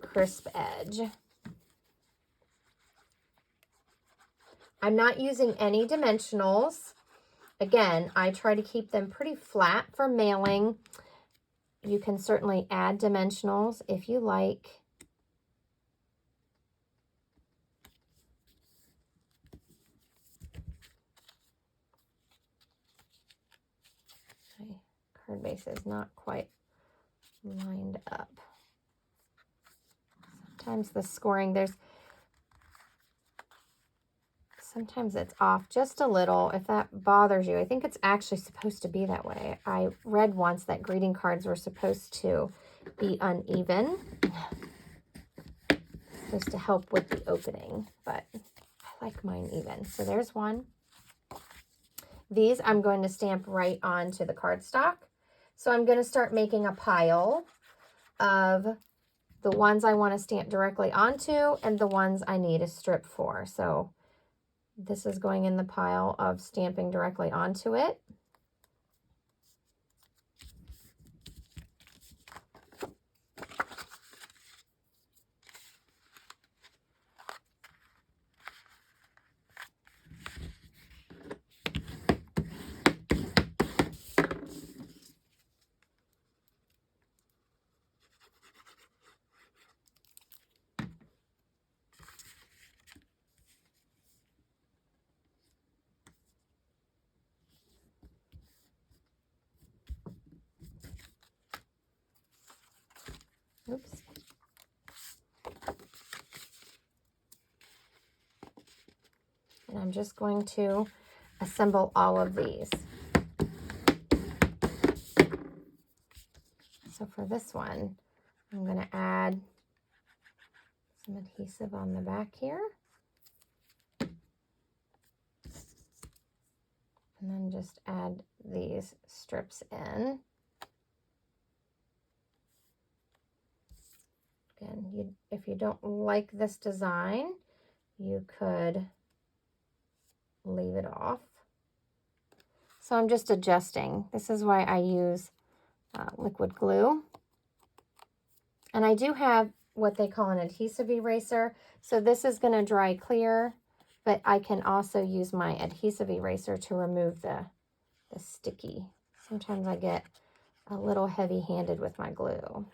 crisp edge. I'm not using any dimensionals. Again, I try to keep them pretty flat for mailing. You can certainly add dimensionals if you like. My card base is not quite lined up. Sometimes the scoring, sometimes it's off just a little. If that bothers you, I think it's actually supposed to be that way. I read once that greeting cards were supposed to be uneven, supposed to help with the opening, but I like mine even. So there's one. These I'm going to stamp right onto the cardstock. So I'm going to start making a pile of the ones I want to stamp directly onto and the ones I need a strip for. So this is going in the pile of stamping directly onto it. Oops. And I'm just going to assemble all of these. So for this one, I'm going to add some adhesive on the back here. And then just add these strips in. Again, if you don't like this design, you could leave it off. So I'm just adjusting. This is why I use liquid glue. And I do have what they call an adhesive eraser. So this is going to dry clear, but I can also use my adhesive eraser to remove the sticky. Sometimes I get a little heavy-handed with my glue.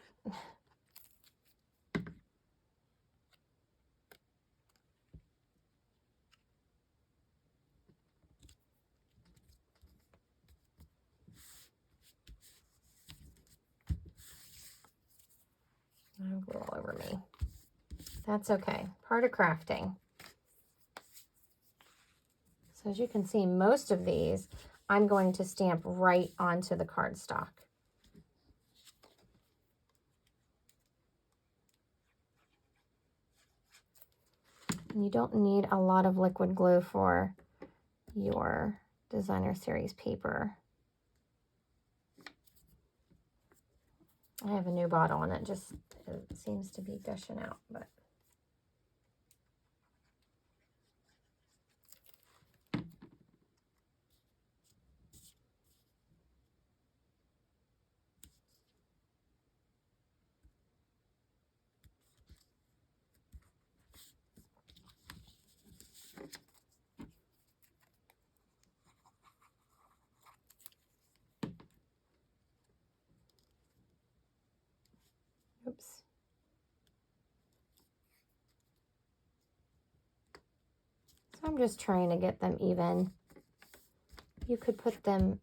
Glue all over me. That's okay. Part of crafting. So as you can see, most of these I'm going to stamp right onto the cardstock. And you don't need a lot of liquid glue for your designer series paper. I have a new bottle and it seems to be gushing out, but oops. So I'm just trying to get them even. You could put them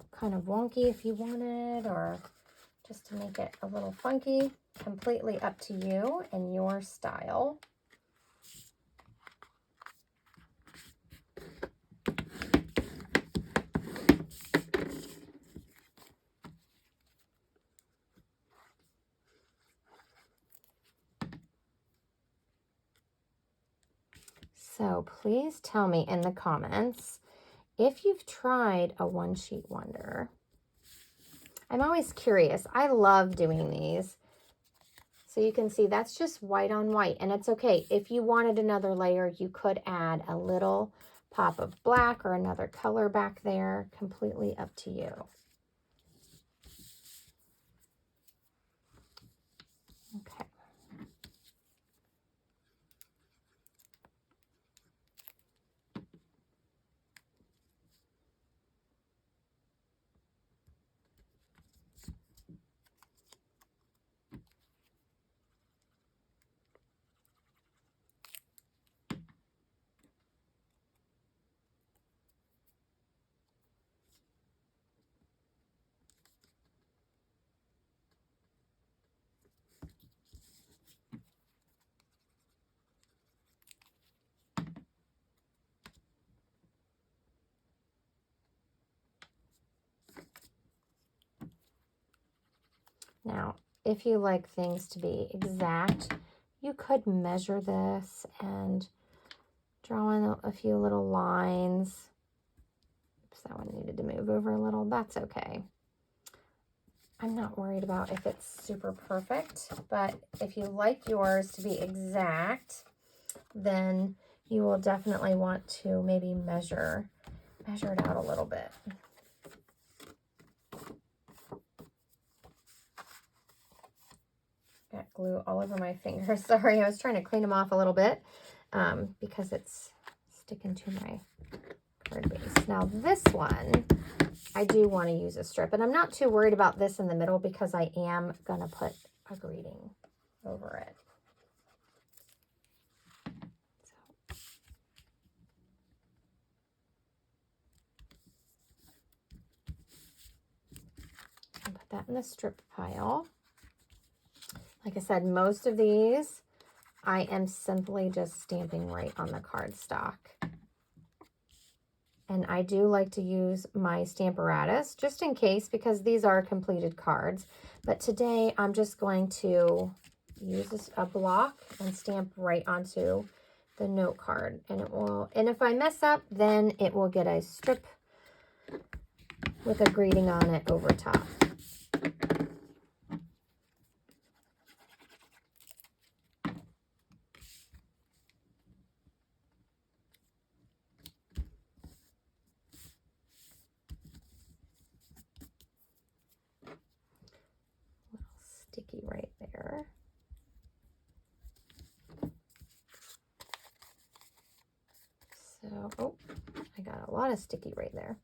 kind of wonky if you wanted, or just to make it a little funky. Completely up to you and your style. So please tell me in the comments if you've tried a one-sheet wonder. I'm always curious. I love doing these. So you can see that's just white on white, and it's okay. If you wanted another layer, you could add a little pop of black or another color back there, completely up to you. Okay. Now, if you like things to be exact, you could measure this and draw in a few little lines. Oops, that one needed to move over a little. That's okay. I'm not worried about if it's super perfect, but if you like yours to be exact, then you will definitely want to maybe measure it out a little bit. Got glue all over my fingers. Sorry, I was trying to clean them off a little bit because it's sticking to my card base. Now this one, I do want to use a strip, and I'm not too worried about this in the middle because I am going to put a greeting over it. So, put that in the strip pile. Like I said, most of these I am simply just stamping right on the cardstock. And I do like to use my Stamparatus just in case, because these are completed cards. But today I'm just going to use a block and stamp right onto the note card. And it will, and if I mess up, then it will get a strip with a greeting on it over top. Sticky right there. So, oh, I got a lot of sticky right there.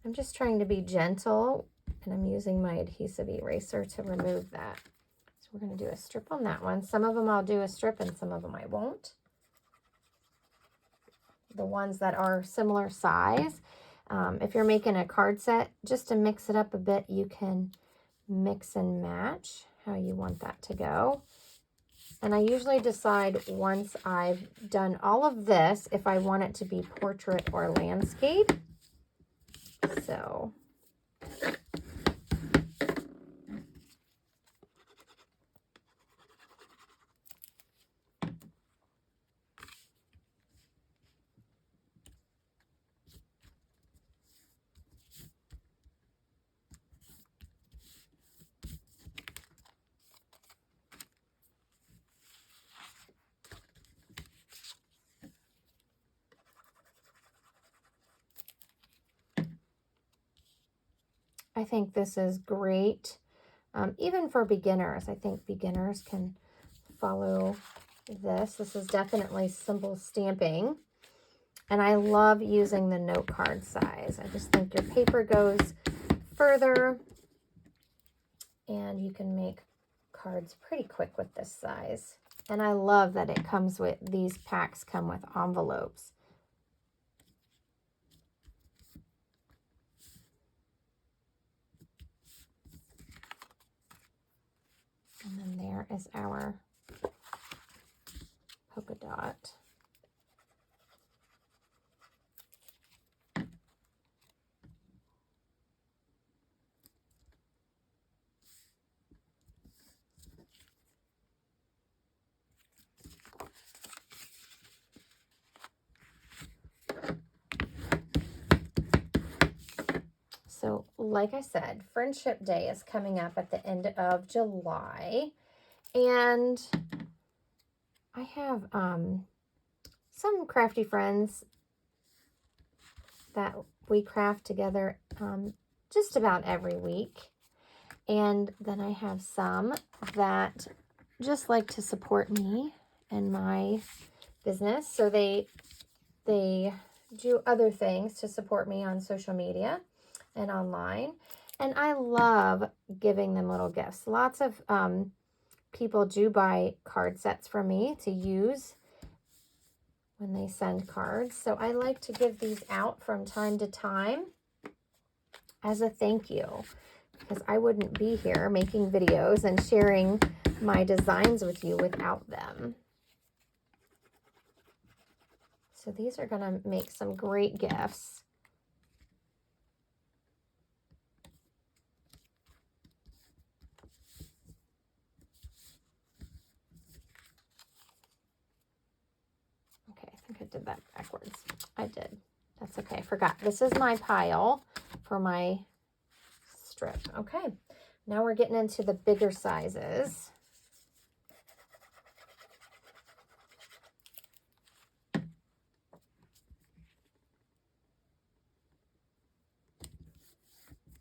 I'm just trying to be gentle, and I'm using my adhesive eraser to remove that. So we're going to do a strip on that one. Some of them I'll do a strip and some of them I won't. The ones that are similar size, if you're making a card set, just to mix it up a bit, you can mix and match how you want that to go. And I usually decide once I've done all of this if I want it to be portrait or landscape. So I think this is great. Even for beginners, I think beginners can follow this. This is definitely simple stamping. And I love using the note card size. I just think your paper goes further and you can make cards pretty quick with this size. And I love that it comes with, these packs come with envelopes. And then there is our polka dot. like I said, Friendship Day is coming up at the end of July. And I have some crafty friends that we craft together just about every week. And then I have some that just like to support me and my business. So they do other things to support me on social media and online. And I love giving them little gifts. Lots of people do buy card sets for me to use when they send cards. So I like to give these out from time to time as a thank you, because I wouldn't be here making videos and sharing my designs with you without them. So these are going to make some great gifts. Okay, I think I did that backwards. I did. That's okay. I forgot. This is my pile for my strip. Okay, now we're getting into the bigger sizes.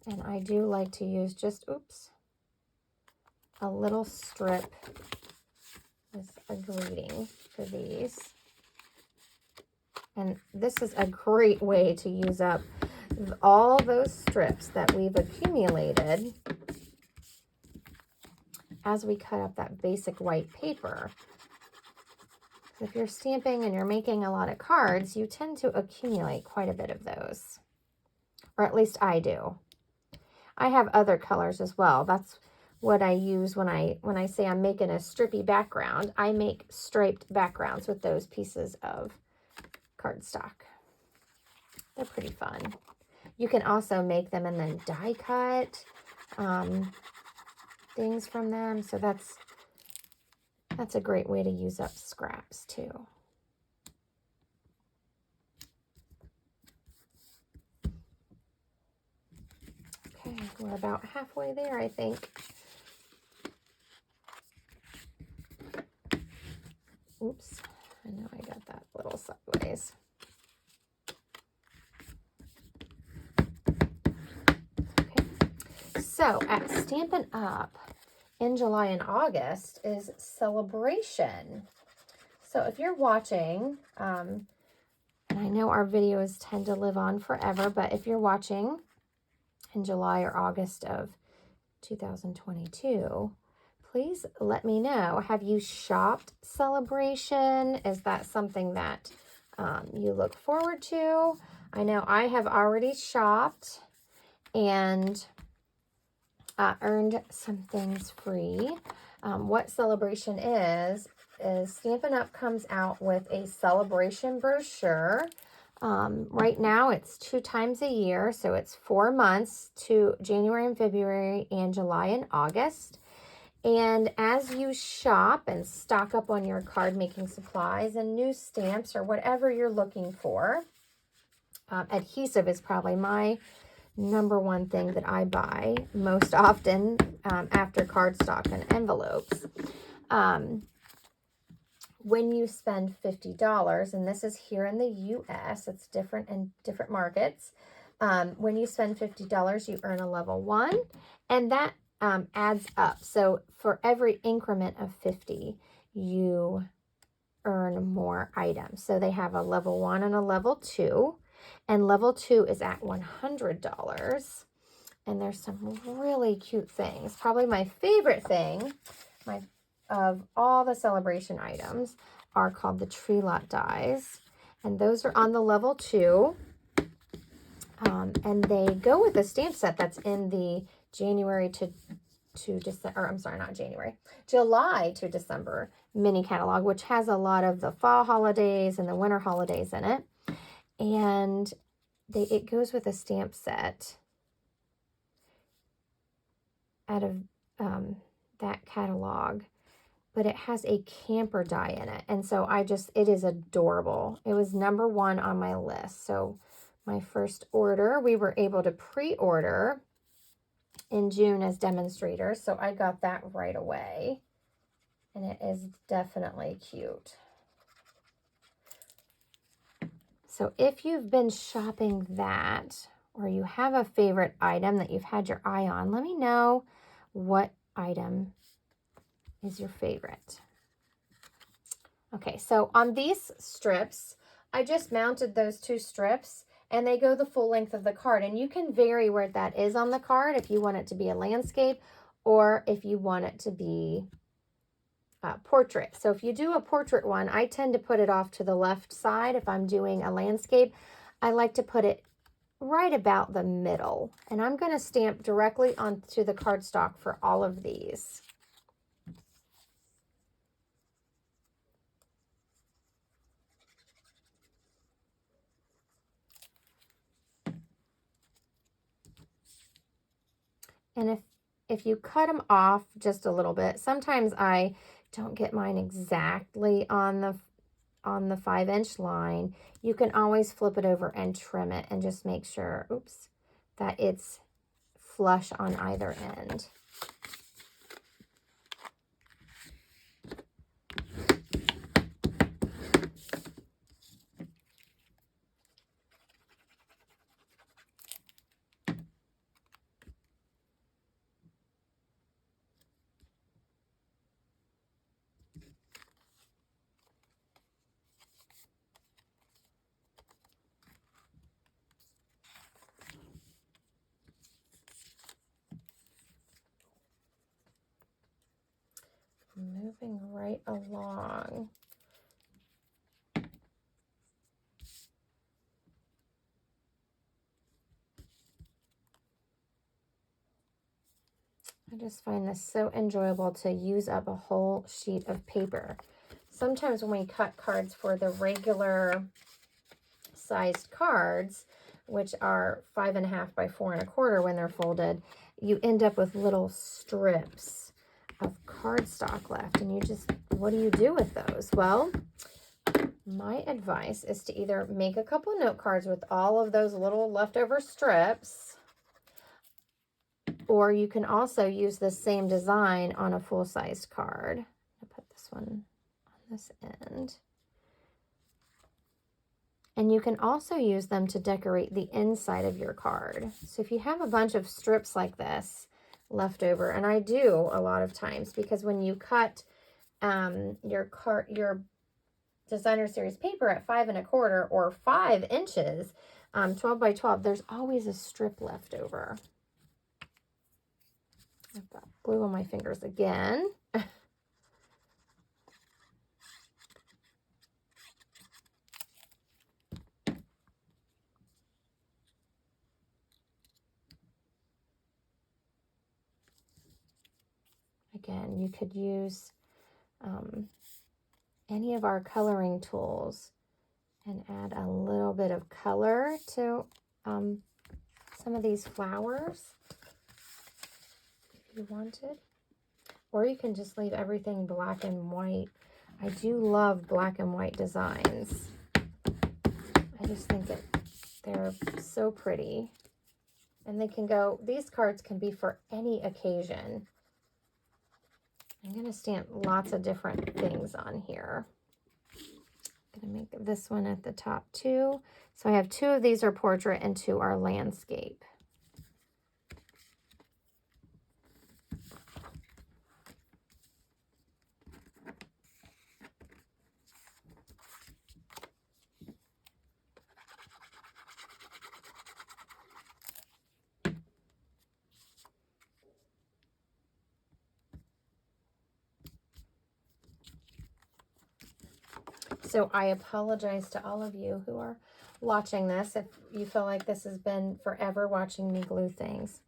And I do like to use just, a little strip as a greeting for these. And this is a great way to use up all those strips that we've accumulated as we cut up that basic white paper. If you're stamping and you're making a lot of cards, you tend to accumulate quite a bit of those. Or at least I do. I have other colors as well. That's what I use when I say I'm making a strippy background. I make striped backgrounds with those pieces of cardstock. They're pretty fun. You can also make them and then die cut things from them. So that's a great way to use up scraps too. Okay, we're about halfway there, I think. Oops, I know I got that little sideways. Okay, so at Stampin' Up! In July and August is Celebration. So if you're watching, and I know our videos tend to live on forever, but if you're watching in July or August of 2022, please let me know. Have you shopped Celebration? Is that something that you look forward to? I know I have already shopped and earned some things free. What Celebration is Stampin' Up! Comes out with a celebration brochure. Right now it's 2 times a year, so it's 4 months, to January and February and July and August. And as you shop and stock up on your card making supplies and new stamps or whatever you're looking for, adhesive is probably my number one thing that I buy most often after cardstock and envelopes. When you spend $50, and this is here in the US, it's different in different markets. When you spend $50, you earn a level 1, and that adds up. So for every increment of 50, you earn more items. So they have a level 1 and a level 2, and level 2 is at $100. And there's some really cute things. Probably my favorite thing, of all the Celebration items, are called the Tree Lot dies. And those are on the level 2. And they go with a stamp set that's in the January to December, or I'm sorry, not January, July to December mini catalog, which has a lot of the fall holidays and the winter holidays in it. And it goes with a stamp set out of that catalog, but it has a camper die in it. And so it is adorable. It was number 1 on my list. So my first order, we were able to pre-order in June as demonstrators, so I got that right away. And it is definitely cute. So if you've been shopping that, or you have a favorite item that you've had your eye on, let me know what item is your favorite. Okay, so on these strips, I just mounted those 2 strips and they go the full length of the card. And you can vary where that is on the card if you want it to be a landscape or if you want it to be portrait. So if you do a portrait one, I tend to put it off to the left side. If I'm doing a landscape, I like to put it right about the middle. And I'm going to stamp directly onto the cardstock for all of these. And if you cut them off just a little bit, sometimes I don't get mine exactly on the 5-inch line. You can always flip it over and trim it and just make sure, oops, that it's flush on either end. Moving right along. I just find this so enjoyable to use up a whole sheet of paper. Sometimes when we cut cards for the regular sized cards, which are 5.5 by 4.25 when they're folded, you end up with little strips of cardstock left, and you just, what do you do with those? Well, my advice is to either make a couple note cards with all of those little leftover strips, or you can also use the same design on a full-sized card. I'll put this one on this end. And you can also use them to decorate the inside of your card. So if you have a bunch of strips like this left over, and I do a lot of times, because when you cut your designer series paper at 5.25 or 5 inches, 12 by 12, there's always a strip left over. I've got glue on my fingers again. Again, you could use any of our coloring tools and add a little bit of color to some of these flowers if you wanted. Or you can just leave everything black and white. I do love black and white designs. I just think they're so pretty. And they can go, these cards can be for any occasion. I'm going to stamp lots of different things on here. I'm going to make this one at the top too. So I have 2 of these are portrait and 2 are landscape. So I apologize to all of you who are watching this if you feel like this has been forever watching me glue things.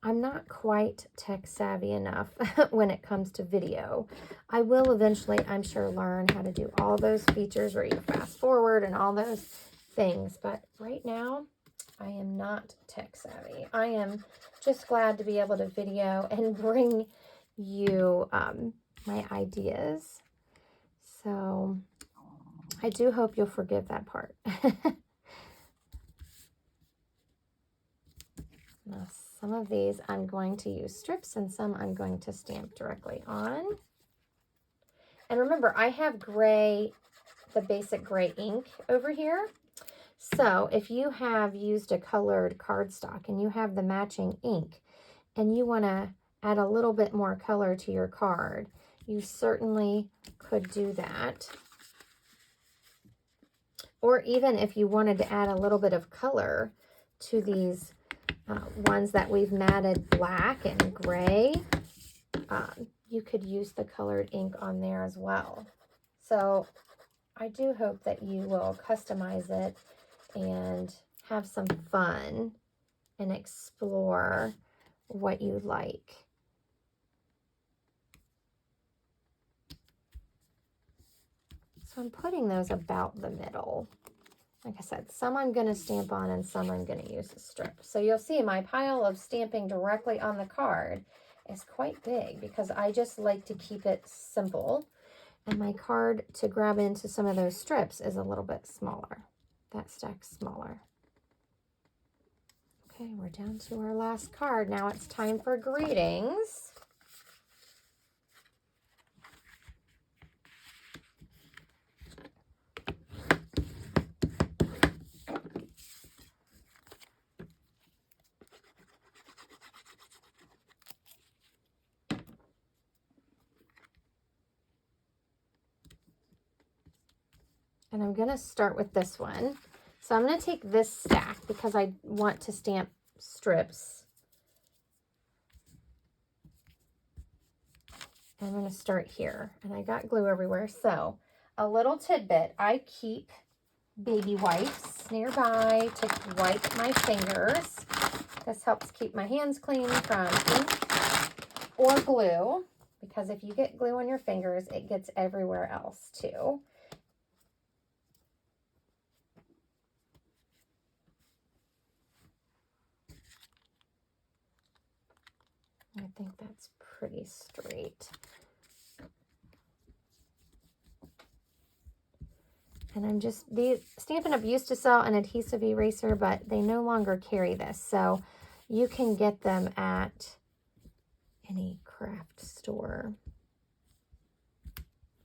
I'm not quite tech savvy enough when it comes to video. I will eventually, I'm sure, learn how to do all those features where you fast forward and all those things. But right now, I am not tech savvy. I am just glad to be able to video and bring you my ideas. So I do hope you'll forgive that part. Now Some of these I'm going to use strips and some I'm going to stamp directly on. And remember, I have gray, the basic gray ink over here. So if you have used a colored cardstock and you have the matching ink and you want to add a little bit more color to your card, you certainly could do that. Or even if you wanted to add a little bit of color to these ones that we've matted black and gray, you could use the colored ink on there as well. So I do hope that you will customize it and have some fun and explore what you like. So I'm putting those about the middle. Like I said, some I'm going to stamp on and some I'm going to use a strip. So you'll see my pile of stamping directly on the card is quite big because I just like to keep it simple. And my card to grab into some of those strips is a little bit smaller. That stack's smaller. Okay, we're down to our last card. Now it's time for greetings. And I'm going to start with this one. So I'm going to take this stack because I want to stamp strips. And I'm going to start here. And I got glue everywhere. So a little tidbit, I keep baby wipes nearby to wipe my fingers. This helps keep my hands clean from ink or glue, because if you get glue on your fingers, it gets everywhere else too. I think that's pretty straight. And I'm just, Stampin' Up! Used to sell an adhesive eraser, but they no longer carry this. So you can get them at any craft store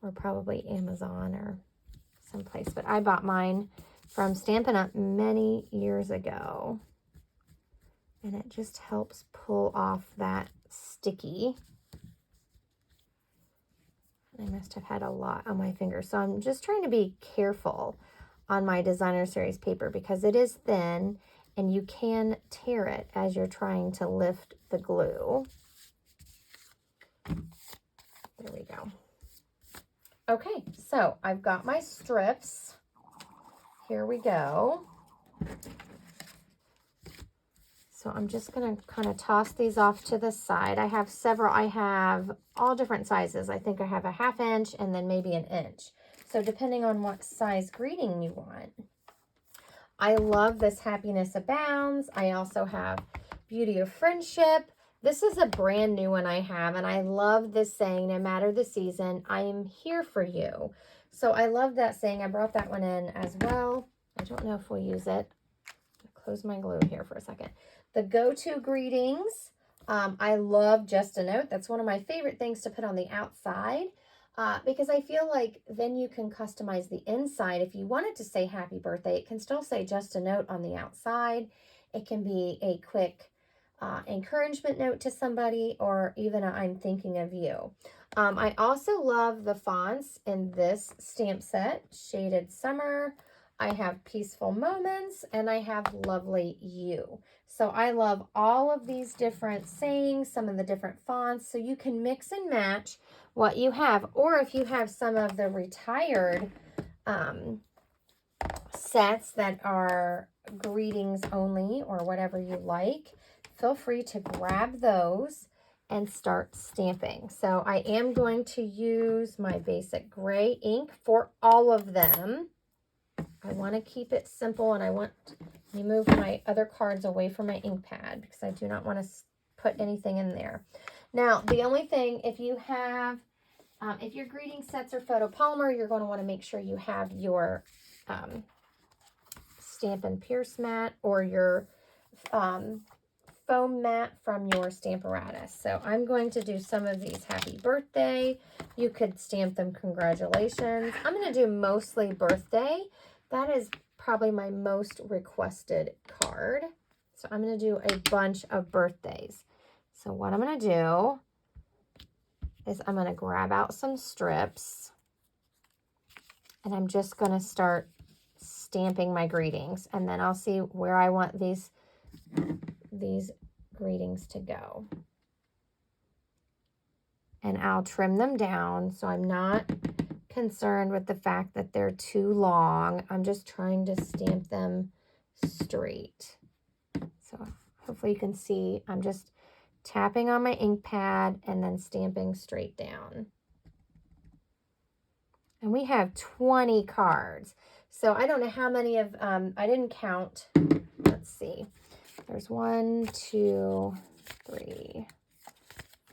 or probably Amazon or someplace. But I bought mine from Stampin' Up! Many years ago. And it just helps pull off that sticky. I must have had a lot on my fingers. So I'm just trying to be careful on my designer series paper because it is thin and you can tear it as you're trying to lift the glue. There we go. Okay, so I've got my strips. Here we go. So I'm just going to kind of toss these off to the side. I have several. I have all different sizes. I think I have a 1/2 inch and then maybe an inch. So depending on what size greeting you want. I love this Happiness Abounds. I also have Beauty of Friendship. This is a brand new one I have, and I love this saying, no matter the season, I am here for you. So I love that saying. I brought that one in as well. I don't know if we'll use it. I'll close my glue here for a second. The go-to greetings, I love Just a Note. That's one of my favorite things to put on the outside because I feel like then you can customize the inside. If you wanted to say happy birthday, it can still say Just a Note on the outside. It can be a quick encouragement note to somebody or even a I'm thinking of you. I also love the fonts in this stamp set, Shaded Summer. I have Peaceful Moments, and I have Lovely You. So I love all of these different sayings, some of the different fonts, so you can mix and match what you have. Or if you have some of the retired sets that are greetings only or whatever you like, feel free to grab those and start stamping. So I am going to use my basic gray ink for all of them. I want to keep it simple, and I want to move my other cards away from my ink pad because I do not want to put anything in there. Now, the only thing, if you have, if your greeting sets are photopolymer, you're going to want to make sure you have your Stampin' Pierce mat or your foam mat from your Stamparatus. So I'm going to do some of these happy birthday. You could stamp them congratulations. I'm going to do mostly birthday. That is probably my most requested card. So I'm going to do a bunch of birthdays. So what I'm going to do is I'm going to grab out some strips and I'm just going to start stamping my greetings, and then I'll see where I want these greetings to go. And I'll trim them down, so I'm not concerned with the fact that they're too long. I'm just trying to stamp them straight. So hopefully you can see I'm just tapping on my ink pad and then stamping straight down. And we have 20 cards. So I don't know how many of, I didn't count. Let's see. There's 1, 2, 3,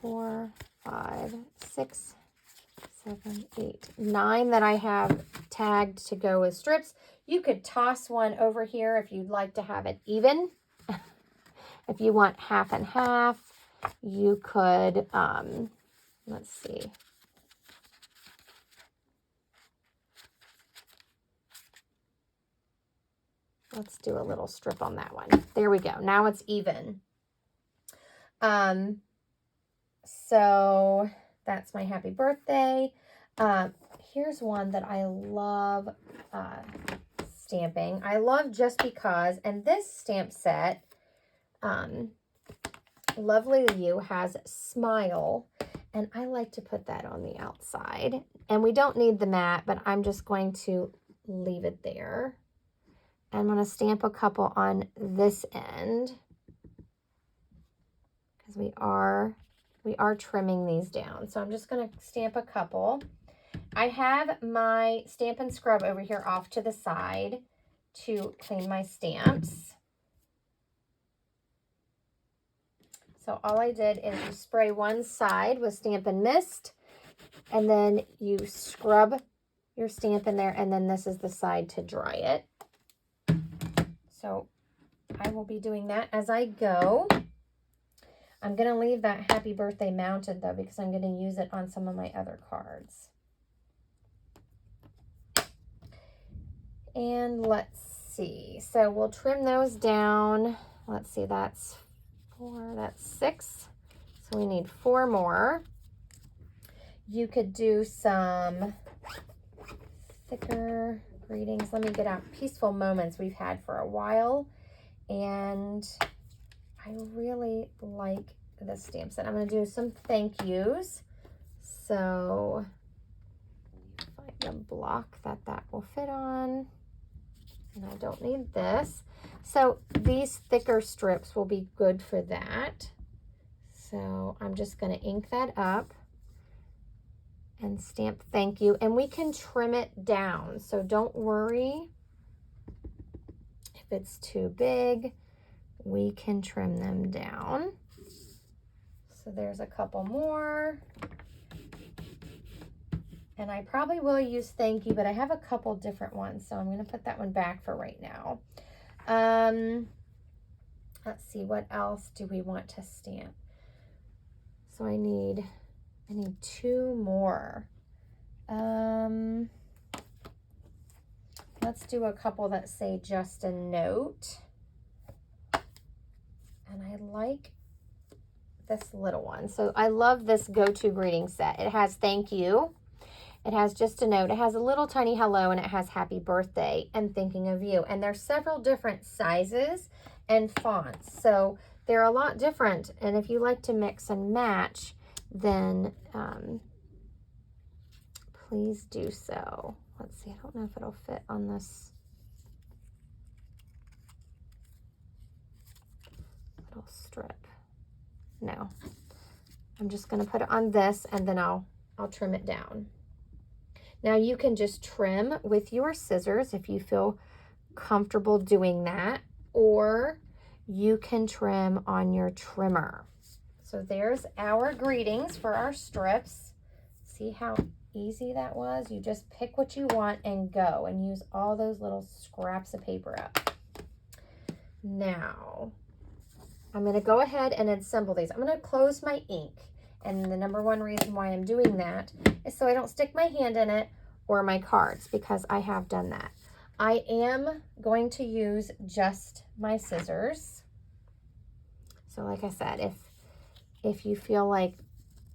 4, 5, 6, 7, 8, 9 that I have tagged to go with strips. You could toss one over here if you'd like to have it even. If you want half and half, you could, let's see. Let's do a little strip on that one. There we go. Now it's even. So that's my happy birthday. Here's one that I love stamping. I love Just Because. And this stamp set, Lovely You, has Smile. And I like to put that on the outside. And we don't need the mat, but I'm just going to leave it there. I'm going to stamp a couple on this end because we are trimming these down. So I'm just going to stamp a couple. I have my Stamp and Scrub over here off to the side to clean my stamps. So all I did is you spray one side with Stampin' Mist, and then you scrub your stamp in there, and then this is the side to dry it. So I will be doing that as I go. I'm going to leave that happy birthday mounted though, because I'm going to use it on some of my other cards. And let's see. So we'll trim those down. Let's see, that's 4, that's 6. So we need 4 more. You could do some thicker greetings. Let me get out Peaceful Moments we've had for a while, and I really like this stamp set. I'm going to do some thank yous. So find a block that will fit on, and I don't need this. So these thicker strips will be good for that. So I'm just going to ink that up and stamp thank you, and we can trim it down, so don't worry if it's too big. We can trim them down. So there's a couple more, and I probably will use thank you, but I have a couple different ones, so I'm going to put that one back for right now. Let's see, what else do we want to stamp? So I need 2 more. Let's do a couple that say just a note. And I like this little one. So I love this go-to greeting set. It has thank you. It has just a note. It has a little tiny hello, and it has happy birthday and thinking of you. And there's several different sizes and fonts. So they're a lot different. And if you like to mix and match, then please do so. Let's see, I don't know if it'll fit on this little strip. No, I'm just going to put it on this, and then I'll trim it down. Now you can just trim with your scissors if you feel comfortable doing that, or you can trim on your trimmer. So there's our greetings for our strips. See how easy that was? You just pick what you want and go, and use all those little scraps of paper up. Now, I'm going to go ahead and assemble these. I'm going to close my ink. And the number one reason why I'm doing that is so I don't stick my hand in it or my cards, because I have done that. I am going to use just my scissors. So like I said, if you feel like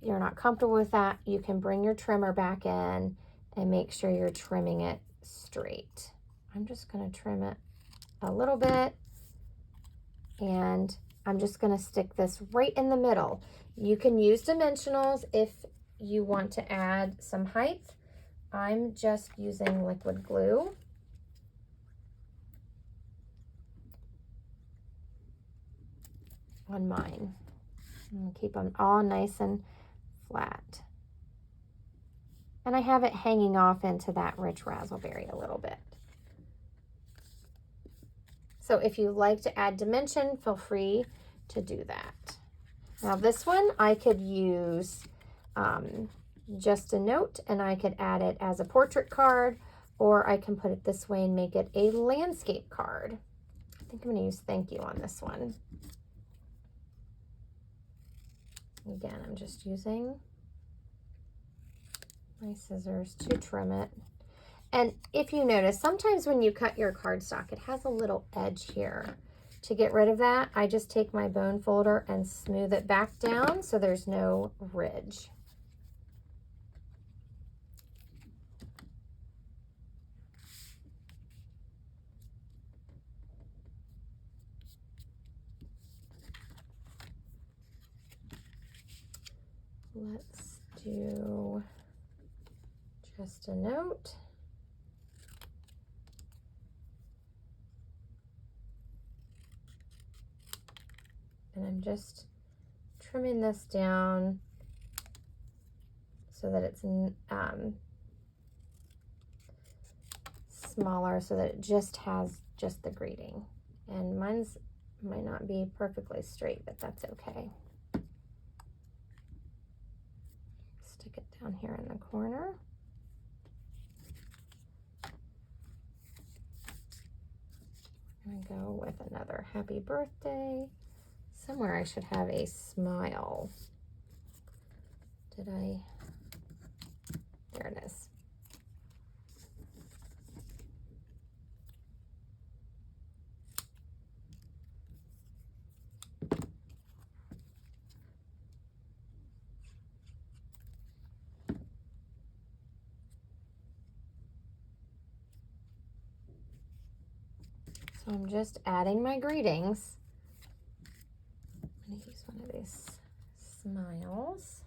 you're not comfortable with that, you can bring your trimmer back in and make sure you're trimming it straight. I'm just going to trim it a little bit, and I'm just going to stick this right in the middle. You can use dimensionals if you want to add some height. I'm just using liquid glue. On mine. And keep them all nice and flat. And I have it hanging off into that rich raspberry a little bit. So if you like to add dimension, feel free to do that. Now this one, I could use just a note, and I could add it as a portrait card, or I can put it this way and make it a landscape card. I think I'm going to use thank you on this one. Again, I'm just using my scissors to trim it. And if you notice, sometimes when you cut your cardstock, it has a little edge here. To get rid of that, I just take my bone folder and smooth it back down so there's no ridge. Let's do just a note. And I'm just trimming this down so that it's smaller, so that it just has just the greeting. And mine's might not be perfectly straight, but that's okay. Stick it down here in the corner. I'm gonna go with another happy birthday. Somewhere I should have a smile. Did I? There it is. So I'm just adding my greetings. I'm going to use one of these smiles.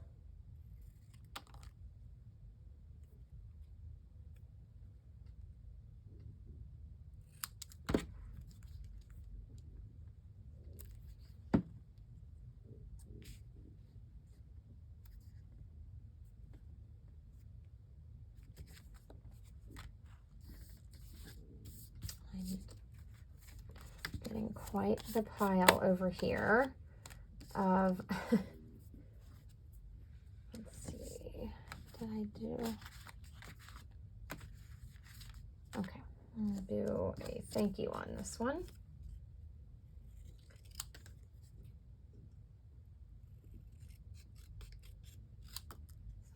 I'm getting quite the pile over here of, let's see, did I do, okay, I'm going to do a thank you on this one.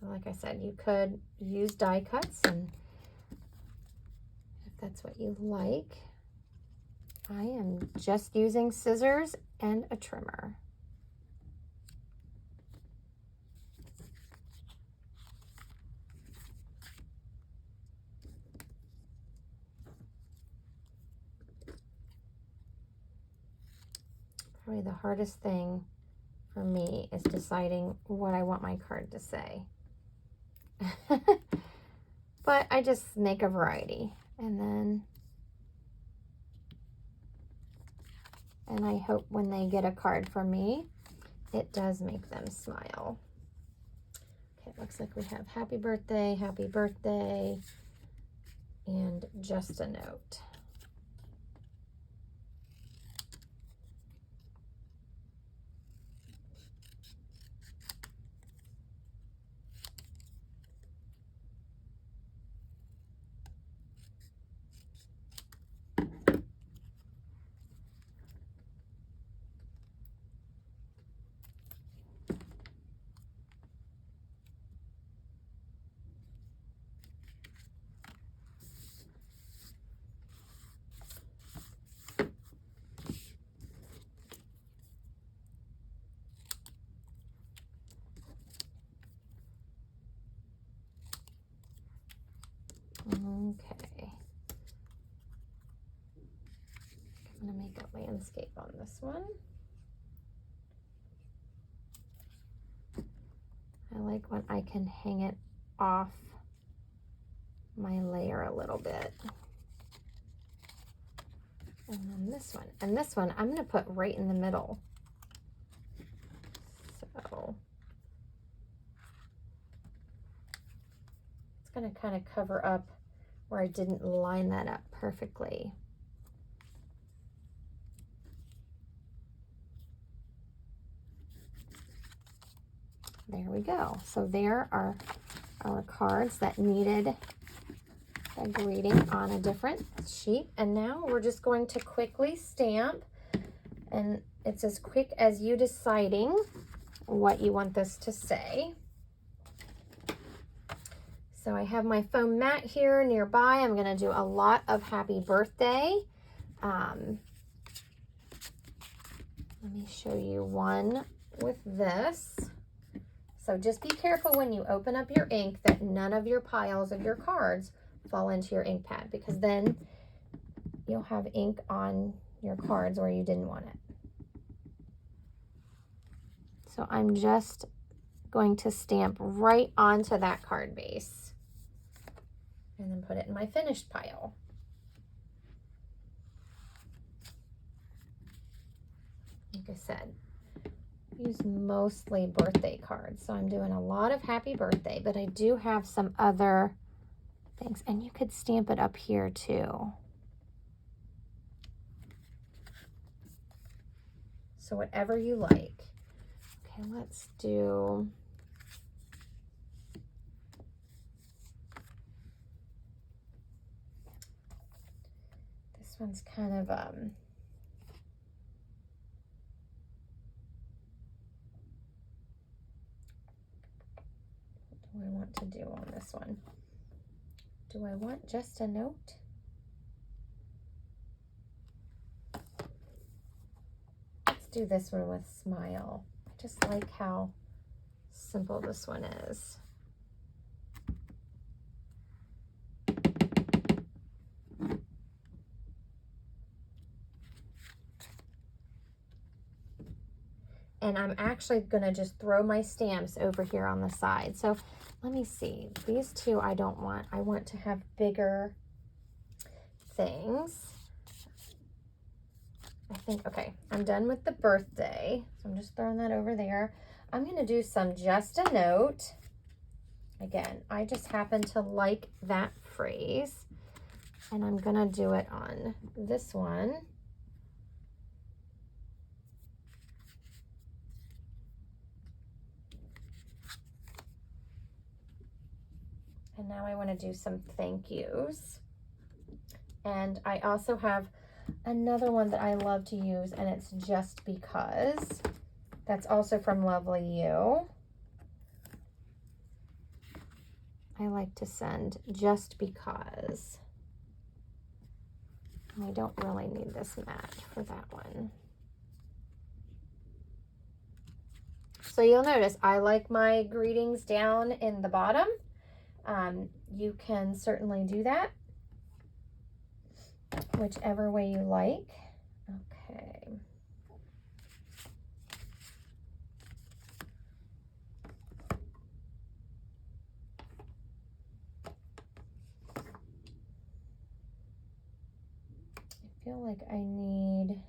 So like I said, you could use die cuts, and if that's what you like. I am just using scissors and a trimmer. Probably the hardest thing for me is deciding what I want my card to say. But I just make a variety, and I hope when they get a card from me, it does make them smile. Okay, it looks like we have happy birthday, and just a note. got landscape on this one. I like when I can hang it off my layer a little bit. And then this one. And this one I'm going to put right in the middle. So it's going to kind of cover up where I didn't line that up perfectly. There we go. So there are our cards that needed a greeting on a different sheet. And now we're just going to quickly stamp. And it's as quick as you deciding what you want this to say. So I have my foam mat here nearby. I'm going to do a lot of happy birthday. Let me show you one with this. So just be careful when you open up your ink that none of your piles of your cards fall into your ink pad, because then you'll have ink on your cards where you didn't want it. So I'm just going to stamp right onto that card base and then put it in my finished pile. Like I said, use mostly birthday cards, so I'm doing a lot of happy birthday, but I do have some other things, and you could stamp it up here too. So whatever you like. Okay, let's do this one's kind of what do I want to do on this one? Do I want just a note? Let's do this one with smile. I just like how simple this one is. And I'm actually gonna just throw my stamps over here on the side. So let me see, these two I don't want. I want to have bigger things. I think, okay, I'm done with the birthday. So I'm just throwing that over there. I'm gonna do some just a note. Again, I just happen to like that phrase. And I'm gonna do it on this one. And now I want to do some thank yous. And I also have another one that I love to use, and it's Just Because. That's also from Lovely You. I like to send Just Because. I don't really need this mat for that one. So you'll notice I like my greetings down in the bottom. You can certainly do that whichever way you like. Okay. I feel like I need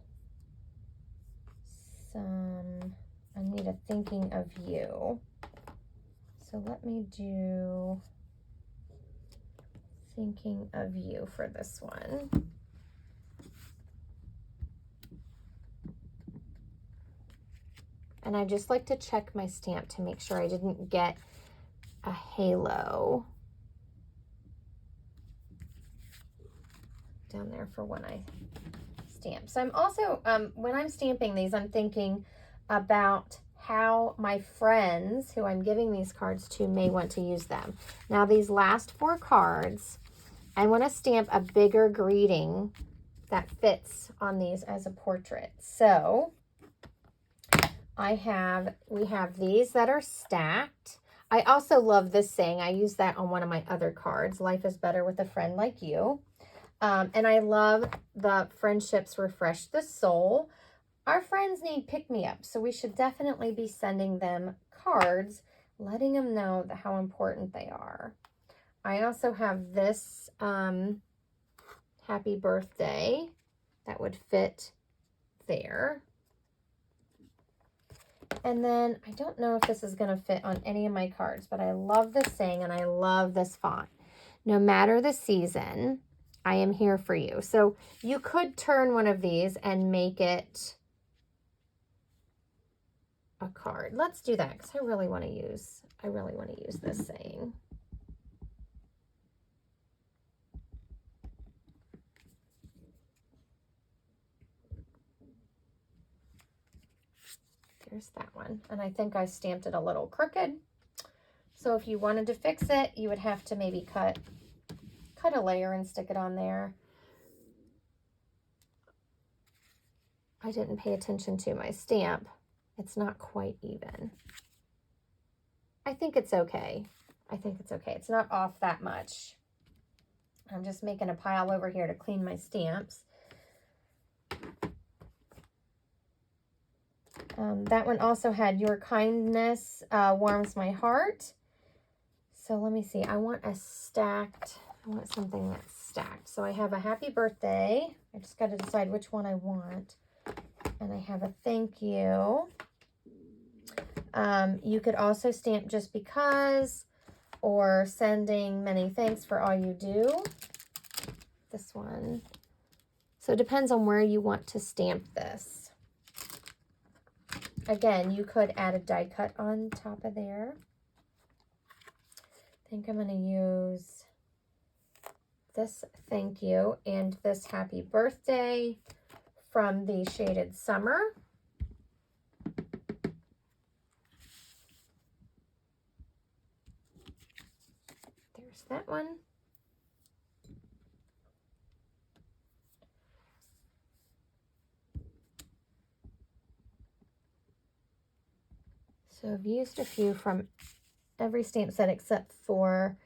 a thinking of you. So let me do thinking of you for this one. And I just like to check my stamp to make sure I didn't get a halo down there for when I stamp. So I'm also, when I'm stamping these, I'm thinking about how my friends who I'm giving these cards to may want to use them. Now these last 4 cards, I want to stamp a bigger greeting that fits on these as a portrait. So we have these that are stacked. I also love this saying. I use that on one of my other cards. Life is better with a friend like you. And I love the Friendships Refresh the Soul. Our friends need pick-me-up, so we should definitely be sending them cards, letting them know how important they are. I also have this happy birthday that would fit there. And then I don't know if this is going to fit on any of my cards, but I love this saying and I love this font. No matter the season, I am here for you. So you could turn one of these and make it a card. Let's do that because I really want to use this saying. There's that one. And I think I stamped it a little crooked. So if you wanted to fix it, you would have to maybe cut a layer and stick it on there. I didn't pay attention to my stamp. It's not quite even. I think it's okay. I think it's okay. It's not off that much. I'm just making a pile over here to clean my stamps. That one also had your kindness warms my heart. So let me see. I want something that's stacked. So I have a happy birthday. I just got to decide which one I want. And I have a thank you. You could also stamp just because, or sending many thanks for all you do. This one. So it depends on where you want to stamp this. Again, you could add a die cut on top of there. I think I'm going to use this thank you and this happy birthday from the Shaded Summer. There's that one. So I've used a few from every stamp set except for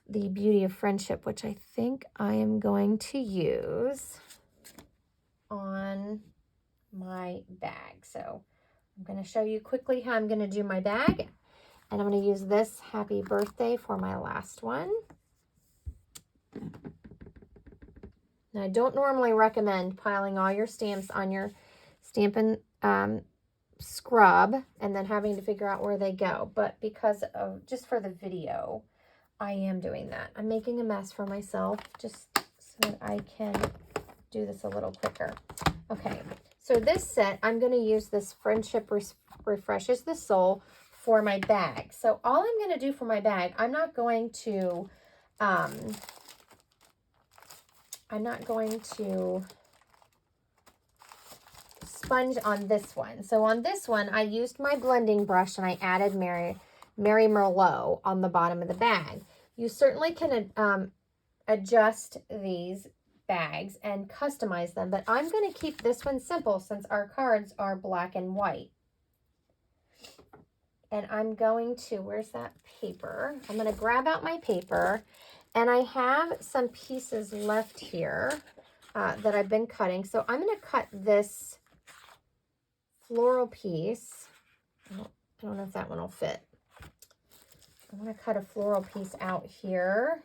the Beauty of Friendship, which I think I am going to use on my bag. So I'm going to show you quickly how I'm going to do my bag. And I'm going to use this happy birthday for my last one. Now, I don't normally recommend piling all your stamps on your Stampin' scrub and then having to figure out where they go. But because of, just for the video, I am doing that. I'm making a mess for myself just so that I can do this a little quicker. Okay, so this set, I'm going to use this Friendship Refreshes the Soul for my bag. So all I'm going to do for my bag, I'm not going to sponge on this one. So on this one, I used my blending brush and I added Mary Merlot on the bottom of the bag. You certainly can adjust these bags and customize them, but I'm going to keep this one simple since our cards are black and white. And I'm going to, where's that paper? I'm going to grab out my paper, and I have some pieces left here that I've been cutting. So I'm going to cut this floral piece. I don't know if that one will fit. I'm going to cut a floral piece out here.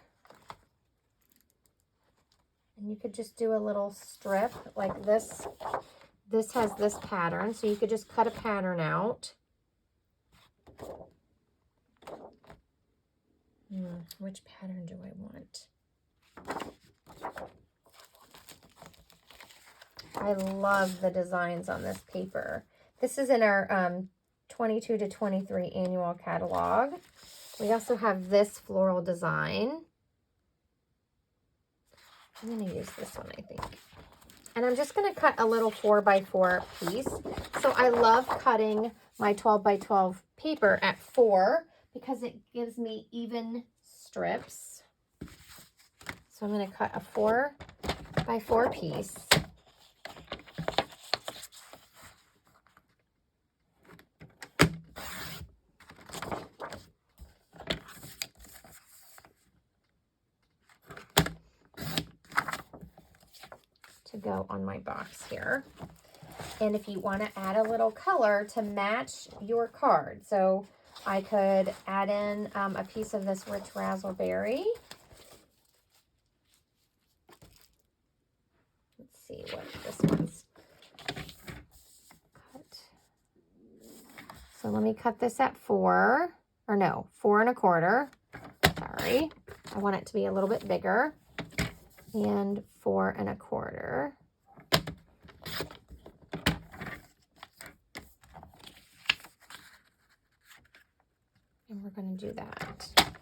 And you could just do a little strip like this. This has this pattern, so you could just cut a pattern out. Which pattern do I want? I love the designs on this paper. This is in our 22 to 23 annual catalog. We also have this floral design. I'm going to use this one, I think. And I'm just going to cut a little 4x4 piece. So I love cutting my 12x12 paper at 4 because it gives me even strips. So I'm going to cut a 4x4 piece. to go on my box here. And if you want to add a little color to match your card, so I could add in a piece of this rich raspberry. Let's see what this one's cut. So let me cut this at 4 1/4. Sorry, I want it to be a little bit bigger. And 4 1/4. And we're going to do that.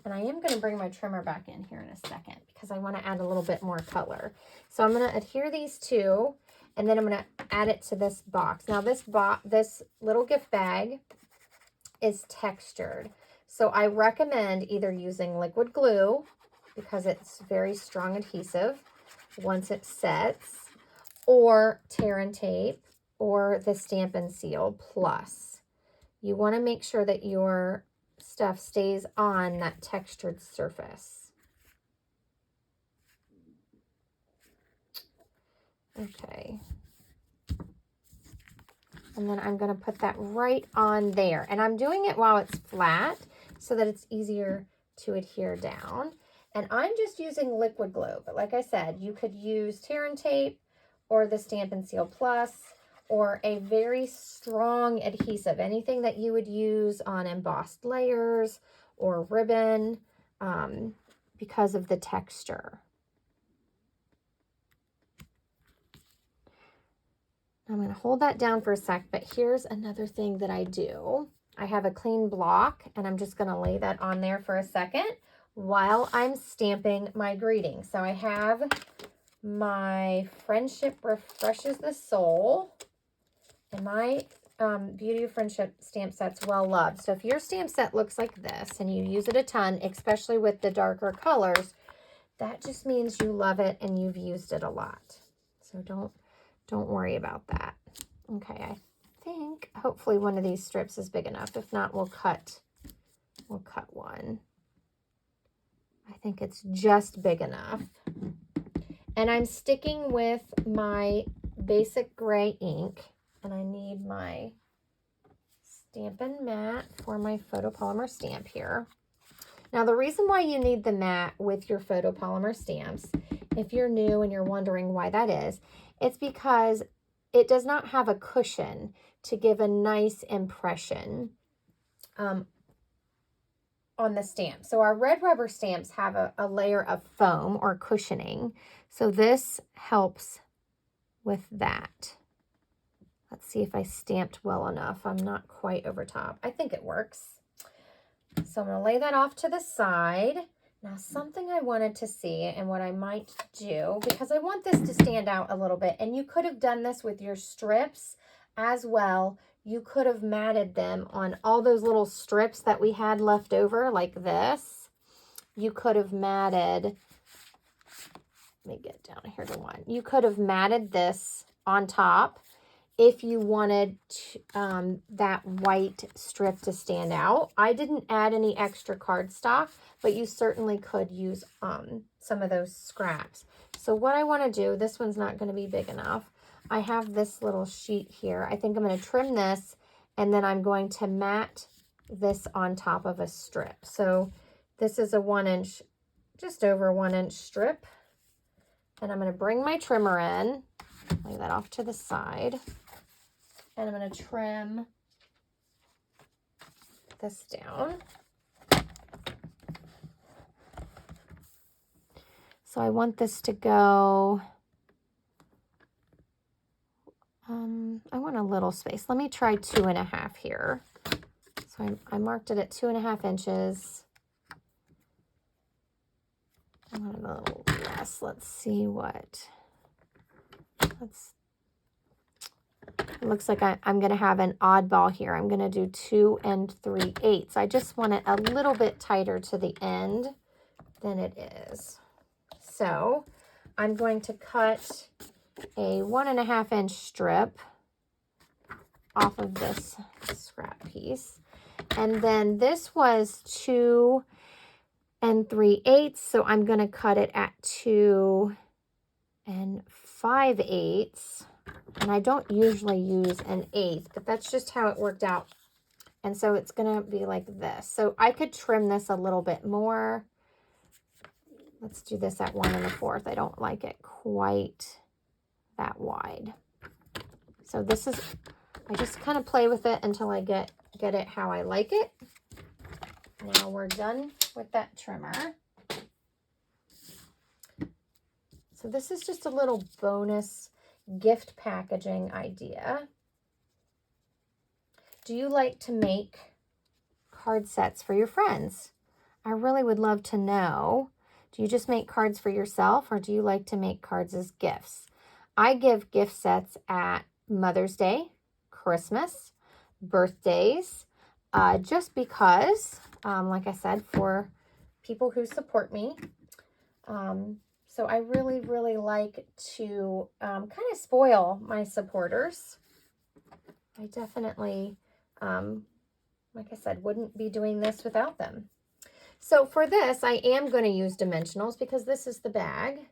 And I am going to bring my trimmer back in here in a second because I want to add a little bit more color. So I'm going to adhere these two, and then I'm going to add it to this box. Now this little gift bag is textured. So I recommend either using liquid glue because it's very strong adhesive once it sets, or tear and tape, or the Stampin' Seal Plus. You want to make sure that your stuff stays on that textured surface. Okay. And then I'm going to put that right on there. And I'm doing it while it's flat so that it's easier to adhere down. And I'm just using liquid glue. But like I said, you could use tear and tape or the Stampin' Seal Plus or a very strong adhesive, anything that you would use on embossed layers or ribbon because of the texture. I'm going to hold that down for a sec, but here's another thing that I do. I have a clean block, and I'm just going to lay that on there for a second while I'm stamping my greeting. So I have my Friendship Refreshes the Soul, and my Beauty of Friendship stamp set's well loved. So if your stamp set looks like this and you use it a ton, especially with the darker colors, that just means you love it and you've used it a lot. So don't worry about that. Okay, I think hopefully one of these strips is big enough. If not, we'll cut one. I think it's just big enough. And I'm sticking with my basic gray ink, and I need my Stampin' Mat for my photopolymer stamp here. Now, the reason why you need the mat with your photopolymer stamps, if you're new and you're wondering why that is, it's because it does not have a cushion to give a nice impression on the stamp. So our red rubber stamps have a layer of foam or cushioning. So this helps with that. Let's see if I stamped well enough. I'm not quite over top. I think it works. So I'm going to lay that off to the side. Now, something I wanted to see and what I might do, because I want this to stand out a little bit, and you could have done this with your strips as well. You could have matted them on all those little strips that we had left over like this. You could have matted, let me get down here to one. You could have matted this on top if you wanted that white strip to stand out. I didn't add any extra cardstock, but you certainly could use some of those scraps. So what I want to do, this one's not going to be big enough. I have this little sheet here. I think I'm going to trim this, and then I'm going to mat this on top of a strip. So this is a 1-inch, just over 1-inch strip. And I'm going to bring my trimmer in, lay that off to the side. And I'm going to trim this down. So I want this to go, I want a little space. Let me try 2.5 here. So I marked it at 2.5 inches. I want a little less. Let's see what, it looks like I'm going to have an oddball here. I'm going to do 2 3/8. I just want it a little bit tighter to the end than it is. So I'm going to cut a 1.5-inch strip off of this scrap piece. And then this was 2 3/8. So I'm going to cut it at 2 5/8. And I don't usually use an 1/8, but that's just how it worked out. And so it's going to be like this. So I could trim this a little bit more. Let's do this at 1 1/4. I don't like it quite that wide. So this is, I just kind of play with it until I get it how I like it. Now we're done with that trimmer. So this is just a little bonus gift packaging idea. Do you like to make card sets for your friends? I really would love to know. Do you just make cards for yourself, or do you like to make cards as gifts? I give gift sets at Mother's Day, Christmas, birthdays, just because, like I said, for people who support me. So I really, really like to kind of spoil my supporters. I definitely, like I said, wouldn't be doing this without them. So for this, I am going to use dimensionals because this is the bag.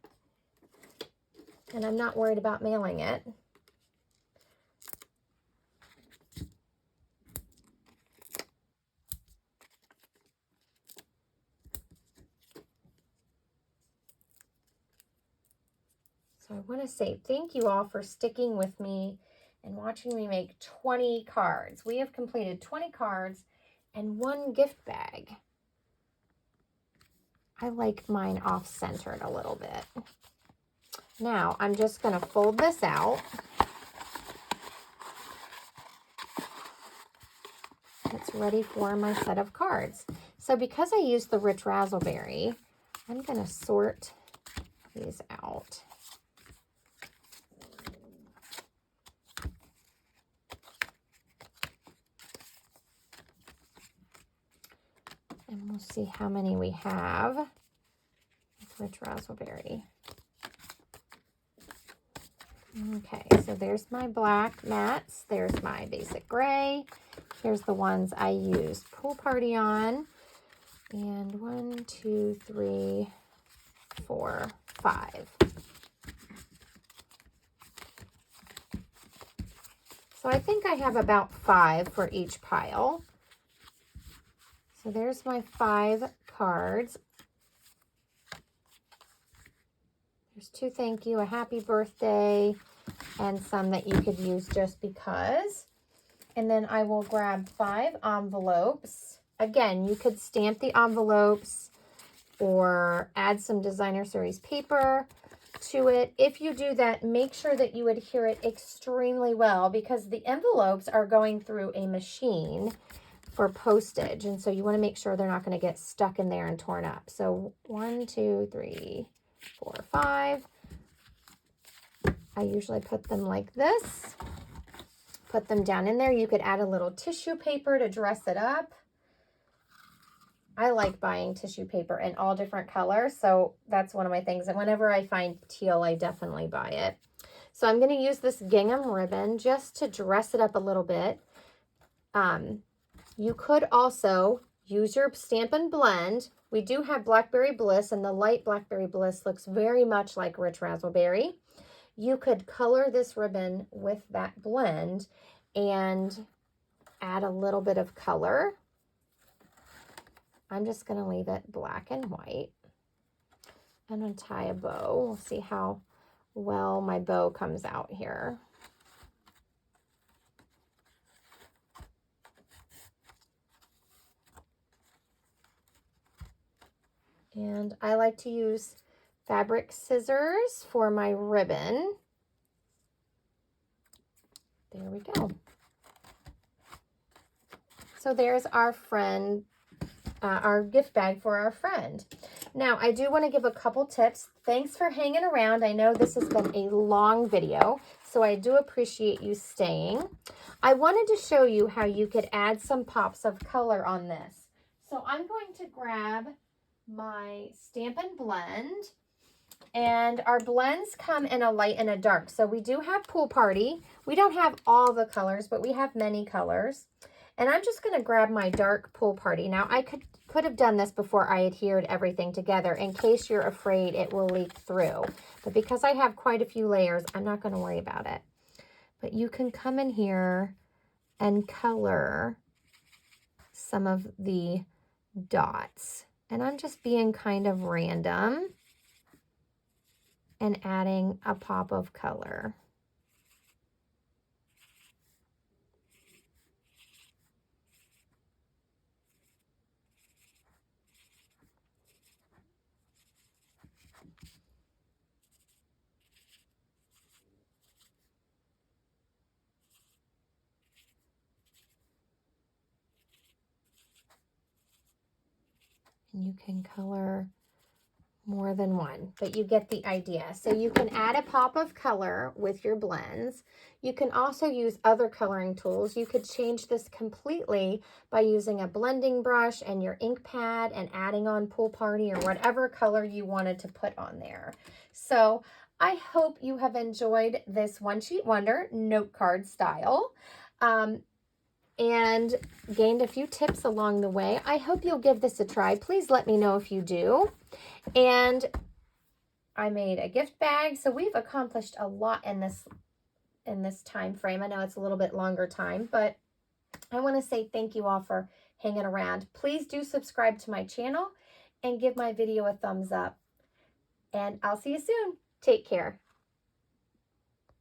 And I'm not worried about mailing it. So I want to say thank you all for sticking with me and watching me make 20 cards. We have completed 20 cards and 1 gift bag. I like mine off-centered a little bit. Now I'm just going to fold this out. It's ready for my set of cards. So because I used the rich raspberry, I'm going to sort these out. And we'll see how many we have with rich raspberry. Okay, so there's my black mats. There's my basic gray. Here's the ones I used Pool Party on. And 1, 2, 3, 4, 5. So I think I have about 5 for each pile. So there's my 5 cards. There's 2 thank you, a happy birthday, and some that you could use just because. And then I will grab 5 envelopes. Again, you could stamp the envelopes or add some designer series paper to it. If you do that, make sure that you adhere it extremely well because the envelopes are going through a machine for postage. And so you want to make sure they're not going to get stuck in there and torn up. So 1, 2, 3, 4, 5. I usually put them like this. Put them down in there. You could add a little tissue paper to dress it up. I like buying tissue paper in all different colors, so that's one of my things. And whenever I find teal, I definitely buy it. So I'm going to use this gingham ribbon just to dress it up a little bit. You could also use your Stampin' Blend. We do have Blackberry Bliss, and the light Blackberry Bliss looks very much like rich raspberry. You could color this ribbon with that blend and add a little bit of color. I'm just going to leave it black and white. I'm going to tie a bow. We'll see how well my bow comes out here. And I like to use fabric scissors for my ribbon. There we go. So there's our friend, our gift bag for our friend. Now, I do want to give a couple tips. Thanks for hanging around. I know this has been a long video, so I do appreciate you staying. I wanted to show you how you could add some pops of color on this. So I'm going to grab my Stampin' Blend, and our blends come in a light and a dark. So we do have Pool Party. We don't have all the colors, but we have many colors. And I'm just going to grab my dark Pool Party. Now I could have done this before I adhered everything together in case you're afraid it will leak through. But because I have quite a few layers, I'm not going to worry about it. But you can come in here and color some of the dots. And I'm just being kind of random and adding a pop of color. And you can color more than one, but you get the idea. So you can add a pop of color with your blends. You can also use other coloring tools. You could change this completely by using a blending brush and your ink pad and adding on Pool Party or whatever color you wanted to put on there. So I hope you have enjoyed this One Sheet Wonder note card style. And gained a few tips along the way. I hope you'll give this a try. Please let me know if you do. And I made a gift bag. So we've accomplished a lot in this time frame. I know it's a little bit longer time, but I want to say thank you all for hanging around. Please do subscribe to my channel and give my video a thumbs up. And I'll see you soon. Take care.